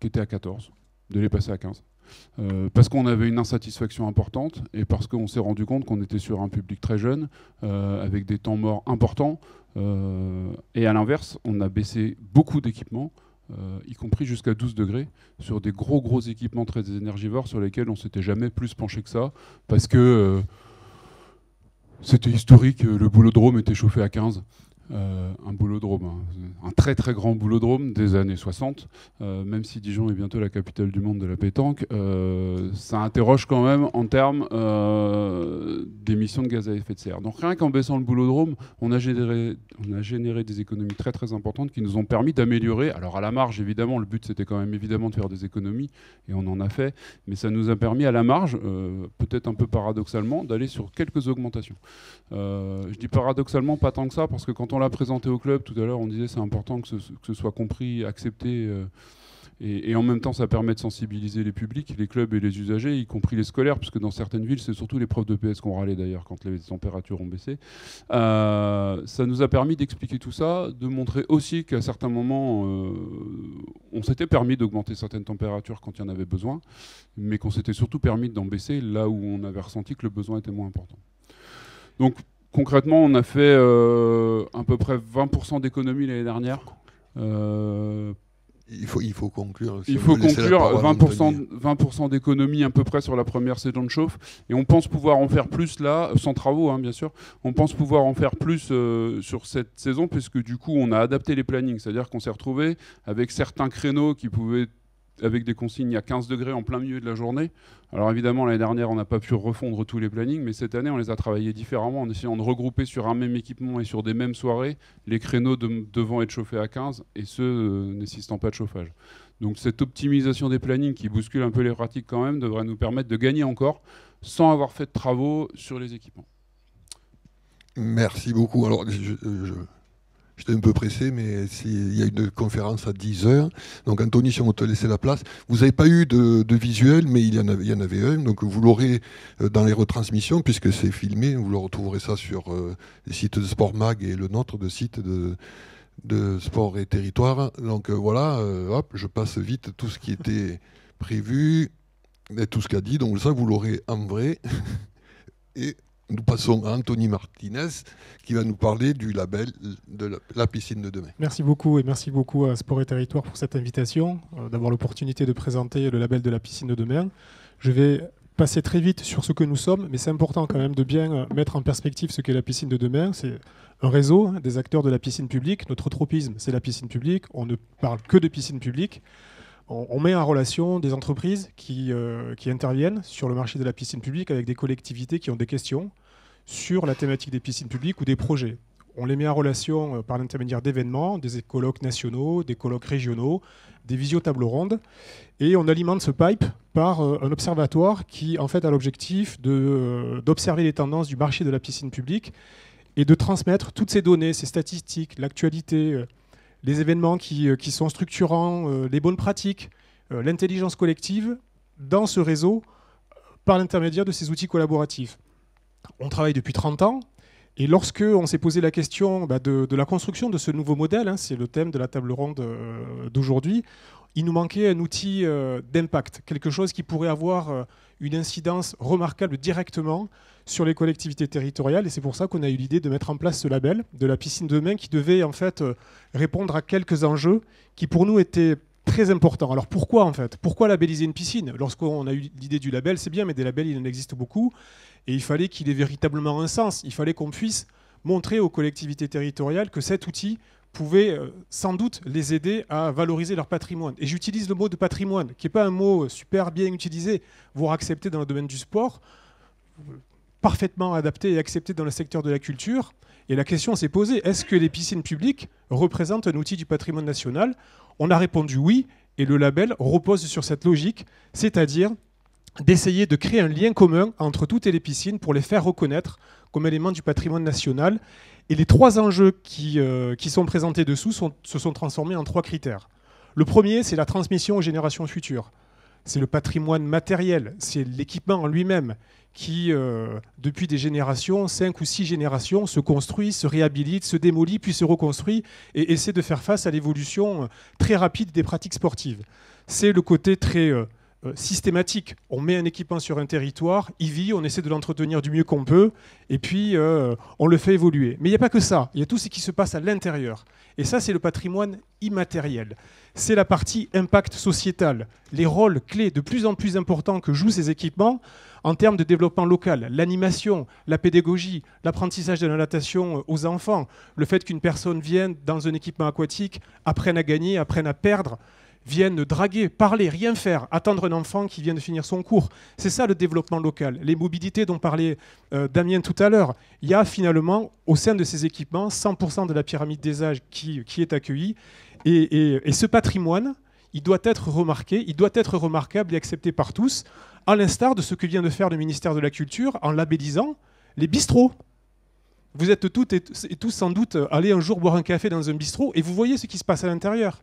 qui étaient à 14, de les passer à 15. Parce qu'on avait une insatisfaction importante et parce qu'on s'est rendu compte qu'on était sur un public très jeune, avec des temps morts importants. Et à l'inverse, on a baissé beaucoup d'équipements, y compris jusqu'à 12 degrés, sur des gros équipements très énergivores sur lesquels on ne s'était jamais plus penché que ça, parce que c'était historique, le boulodrome était chauffé à 15. un boulodrome, un très très grand boulodrome des années 60, même si Dijon est bientôt la capitale du monde de la pétanque, ça interroge quand même en termes d'émissions de gaz à effet de serre. Donc rien qu'en baissant le boulodrome, on a généré des économies très très importantes qui nous ont permis d'améliorer, alors à la marge évidemment, le but c'était quand même évidemment de faire des économies, et on en a fait, mais ça nous a permis à la marge, peut-être un peu paradoxalement, d'aller sur quelques augmentations. Je dis paradoxalement pas tant que ça, parce que quand on l'a présenté au club tout à l'heure, on disait c'est important que ce soit compris, accepté, et en même temps ça permet de sensibiliser les publics, les clubs et les usagers, y compris les scolaires, puisque dans certaines villes c'est surtout les profs de PS qui ont râlé d'ailleurs quand les températures ont baissé. Ça nous a permis d'expliquer tout ça, de montrer aussi qu'à certains moments on s'était permis d'augmenter certaines températures quand il y en avait besoin, mais qu'on s'était surtout permis d'en baisser là où on avait ressenti que le besoin était moins important. Donc concrètement, on a fait à peu près 20% d'économies l'année dernière. Il faut conclure. Il faut conclure 20% d'économies à peu près sur la première saison de chauffe. Et on pense pouvoir en faire plus là, sans travaux bien sûr. On pense pouvoir en faire plus sur cette saison, puisque du coup on a adapté les plannings. C'est-à-dire qu'on s'est retrouvé avec certains créneaux qui pouvaient, avec des consignes à 15 degrés en plein milieu de la journée. Alors évidemment, l'année dernière, on n'a pas pu refondre tous les plannings, mais cette année, on les a travaillés différemment en essayant de regrouper sur un même équipement et sur des mêmes soirées les créneaux devant être chauffés à 15 et ceux nécessitant pas de chauffage. Donc cette optimisation des plannings qui bouscule un peu les pratiques quand même devrait nous permettre de gagner encore sans avoir fait de travaux sur les équipements. Merci beaucoup. Alors, j'étais un peu pressé, mais il y a une conférence à 10h. Donc Anthony, si on te laissait la place. Vous n'avez pas eu de visuel, mais il y en avait un. Donc vous l'aurez dans les retransmissions, puisque c'est filmé. Vous le retrouverez ça sur les sites de Sport Mag et le nôtre de site de Sport et Territoire. Donc voilà, hop, je passe vite tout ce qui était prévu et tout ce qu'a dit. Donc ça, vous l'aurez en vrai. Et nous passons à Anthony Martinez qui va nous parler du label de la piscine de demain. Merci beaucoup et merci beaucoup à Sport et Territoire pour cette invitation, d'avoir l'opportunité de présenter le label de la piscine de demain. Je vais passer très vite sur ce que nous sommes, mais c'est important quand même de bien mettre en perspective ce qu'est la piscine de demain. C'est un réseau des acteurs de la piscine publique. Notre tropisme, c'est la piscine publique. On ne parle que de piscine publique. On met en relation des entreprises qui interviennent sur le marché de la piscine publique avec des collectivités qui ont des questions sur la thématique des piscines publiques ou des projets. On les met en relation par l'intermédiaire d'événements, des colloques nationaux, des colloques régionaux, des visio-tables rondes, et on alimente ce pipe par un observatoire qui en fait a l'objectif d'observer les tendances du marché de la piscine publique et de transmettre toutes ces données, ces statistiques, l'actualité, les événements qui sont structurants, les bonnes pratiques, l'intelligence collective dans ce réseau par l'intermédiaire de ces outils collaboratifs. On travaille depuis 30 ans et lorsque on s'est posé la question de la construction de ce nouveau modèle, c'est le thème de la table ronde d'aujourd'hui, il nous manquait un outil d'impact, quelque chose qui pourrait avoir une incidence remarquable directement sur les collectivités territoriales, et c'est pour ça qu'on a eu l'idée de mettre en place ce label de la piscine de demain qui devait en fait répondre à quelques enjeux qui pour nous étaient très importants. Alors pourquoi en fait ? Pourquoi labelliser une piscine ? Lorsqu'on a eu l'idée du label, c'est bien, mais des labels il en existe beaucoup, et il fallait qu'il ait véritablement un sens, il fallait qu'on puisse montrer aux collectivités territoriales que cet outil pouvait sans doute les aider à valoriser leur patrimoine. Et j'utilise le mot de patrimoine, qui n'est pas un mot super bien utilisé, voire accepté dans le domaine du sport, parfaitement adapté et accepté dans le secteur de la culture. Et la question s'est posée, est-ce que les piscines publiques représentent un outil du patrimoine national ? On a répondu oui, et le label repose sur cette logique, c'est-à-dire d'essayer de créer un lien commun entre toutes les piscines pour les faire reconnaître comme éléments du patrimoine national. Et les trois enjeux qui sont présentés dessous se sont transformés en trois critères. Le premier, c'est la transmission aux générations futures. C'est le patrimoine matériel, c'est l'équipement en lui-même qui, depuis des générations, 5 ou 6 générations, se construit, se réhabilite, se démolit, puis se reconstruit et essaie de faire face à l'évolution très rapide des pratiques sportives. C'est le côté très systématique. On met un équipement sur un territoire, il vit, on essaie de l'entretenir du mieux qu'on peut, et puis on le fait évoluer. Mais il n'y a pas que ça, il y a tout ce qui se passe à l'intérieur. Et ça, c'est le patrimoine immatériel. C'est la partie impact sociétal, les rôles clés de plus en plus importants que jouent ces équipements en termes de développement local, l'animation, la pédagogie, l'apprentissage de la natation aux enfants, le fait qu'une personne vienne dans un équipement aquatique, apprenne à gagner, apprenne à perdre, vienne draguer, parler, rien faire, attendre un enfant qui vient de finir son cours. C'est ça le développement local. Les mobilités dont parlait Damien tout à l'heure, il y a finalement au sein de ces équipements 100% de la pyramide des âges qui est accueillie. Et ce patrimoine, il doit être remarqué, il doit être remarquable et accepté par tous, à l'instar de ce que vient de faire le ministère de la Culture en labellisant les bistrots. Vous êtes toutes et tous sans doute allés un jour boire un café dans un bistrot et vous voyez ce qui se passe à l'intérieur.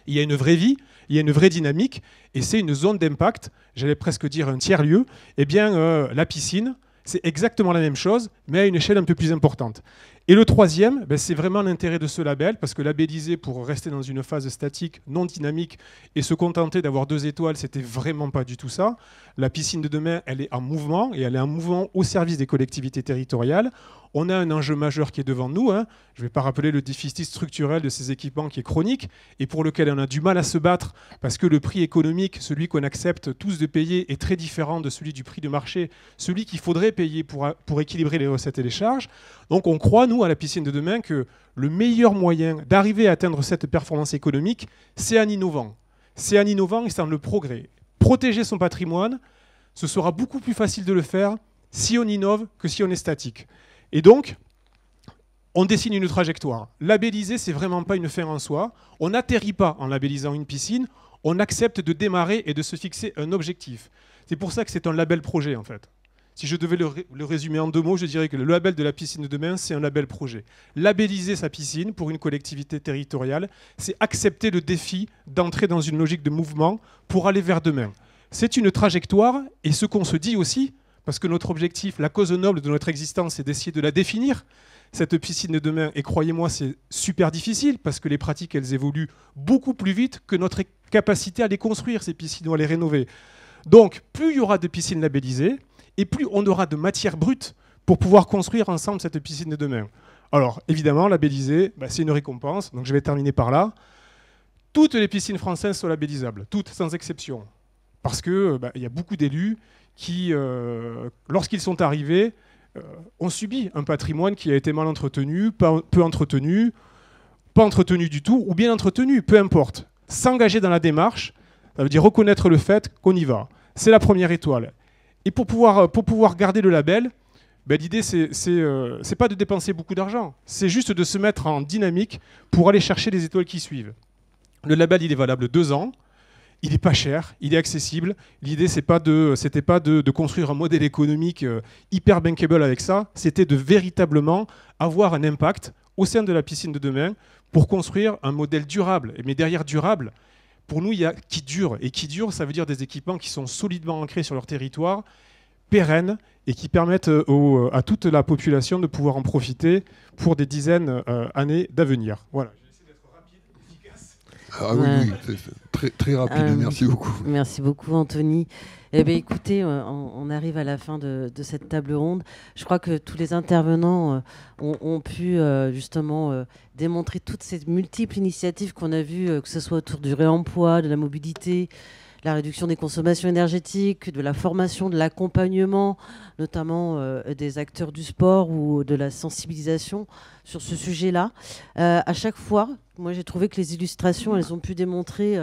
Il y a une vraie vie, il y a une vraie dynamique et c'est une zone d'impact, j'allais presque dire un tiers-lieu. Eh bien, la piscine, c'est exactement la même chose, mais à une échelle un peu plus importante. Et le troisième, c'est vraiment l'intérêt de ce label, parce que labelliser pour rester dans une phase statique, non dynamique, et se contenter d'avoir 2 étoiles, c'était vraiment pas du tout ça. La piscine de demain, elle est en mouvement, et elle est en mouvement au service des collectivités territoriales. On a un enjeu majeur qui est devant nous. Je ne vais pas rappeler le déficit structurel de ces équipements qui est chronique et pour lequel on a du mal à se battre parce que le prix économique, celui qu'on accepte tous de payer, est très différent de celui du prix de marché, celui qu'il faudrait payer pour équilibrer les recettes et les charges. Donc on croit, nous, à la piscine de demain, que le meilleur moyen d'arriver à atteindre cette performance économique, c'est en innovant. C'est en innovant et c'est en le progrès. Protéger son patrimoine, ce sera beaucoup plus facile de le faire si on innove que si on est statique. Et donc, on dessine une trajectoire. Labelliser, c'est vraiment pas une fin en soi. On n'atterrit pas en labellisant une piscine, on accepte de démarrer et de se fixer un objectif. C'est pour ça que c'est un label projet, en fait. Si je devais le résumer en 2 mots, je dirais que le label de la piscine de demain, c'est un label projet. Labelliser sa piscine pour une collectivité territoriale, c'est accepter le défi d'entrer dans une logique de mouvement pour aller vers demain. C'est une trajectoire, et ce qu'on se dit aussi, parce que notre objectif, la cause noble de notre existence, c'est d'essayer de la définir, cette piscine de demain. Et croyez-moi, c'est super difficile, parce que les pratiques, elles évoluent beaucoup plus vite que notre capacité à les construire, ces piscines, ou à les rénover. Donc, plus il y aura de piscines labellisées, et plus on aura de matière brute pour pouvoir construire ensemble cette piscine de demain. Alors, évidemment, labelliser, c'est une récompense, donc je vais terminer par là. Toutes les piscines françaises sont labellisables, toutes, sans exception. Parce qu'il y a beaucoup d'élus qui, lorsqu'ils sont arrivés, ont subi un patrimoine qui a été mal entretenu, peu entretenu, pas entretenu du tout, ou bien entretenu, peu importe. S'engager dans la démarche, ça veut dire reconnaître le fait qu'on y va. C'est la première étoile. Et pour pouvoir garder le label, l'idée, c'est pas de dépenser beaucoup d'argent, c'est juste de se mettre en dynamique pour aller chercher les étoiles qui suivent. Le label, il est valable 2 ans. Il n'est pas cher, il est accessible. L'idée, c'était pas de construire un modèle économique hyper bankable avec ça, c'était de véritablement avoir un impact au sein de la piscine de demain pour construire un modèle durable. Mais derrière durable, pour nous, il y a qui dure. Et qui dure, ça veut dire des équipements qui sont solidement ancrés sur leur territoire, pérennes, et qui permettent à toute la population de pouvoir en profiter pour des dizaines d'années d'avenir. Voilà. Ah oui, c'est très, très rapide, merci beaucoup. Merci beaucoup Anthony. Eh bien, écoutez, on arrive à la fin de cette table ronde. Je crois que tous les intervenants ont pu justement démontrer toutes ces multiples initiatives qu'on a vues, que ce soit autour du réemploi, de la mobilité, la réduction des consommations énergétiques, de la formation, de l'accompagnement, notamment des acteurs du sport ou de la sensibilisation sur ce sujet-là. À chaque fois, moi j'ai trouvé que les illustrations, elles ont pu démontrer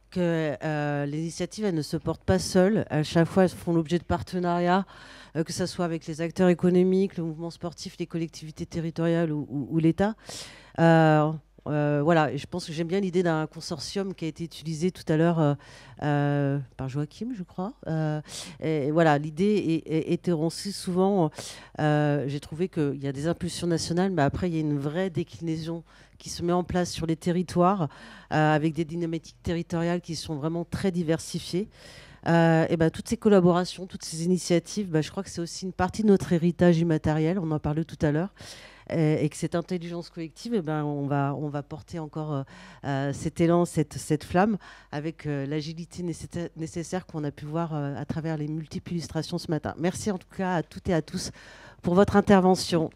que les initiatives, elles ne se portent pas seules. À chaque fois, elles font l'objet de partenariats, que ce soit avec les acteurs économiques, le mouvement sportif, les collectivités territoriales ou l'État. Voilà, et je pense que j'aime bien l'idée d'un consortium qui a été utilisé tout à l'heure par Joachim, je crois. Et voilà, l'idée était aussi souvent, j'ai trouvé qu'il y a des impulsions nationales, mais après il y a une vraie déclinaison qui se met en place sur les territoires avec des dynamiques territoriales qui sont vraiment très diversifiées. Et toutes ces collaborations, toutes ces initiatives, je crois que c'est aussi une partie de notre héritage immatériel, on en parlait tout à l'heure. et que cette intelligence collective, eh ben, on va porter encore cet élan, cette flamme, avec l'agilité nécessaire qu'on a pu voir à travers les multiples illustrations ce matin. Merci en tout cas à toutes et à tous pour votre intervention.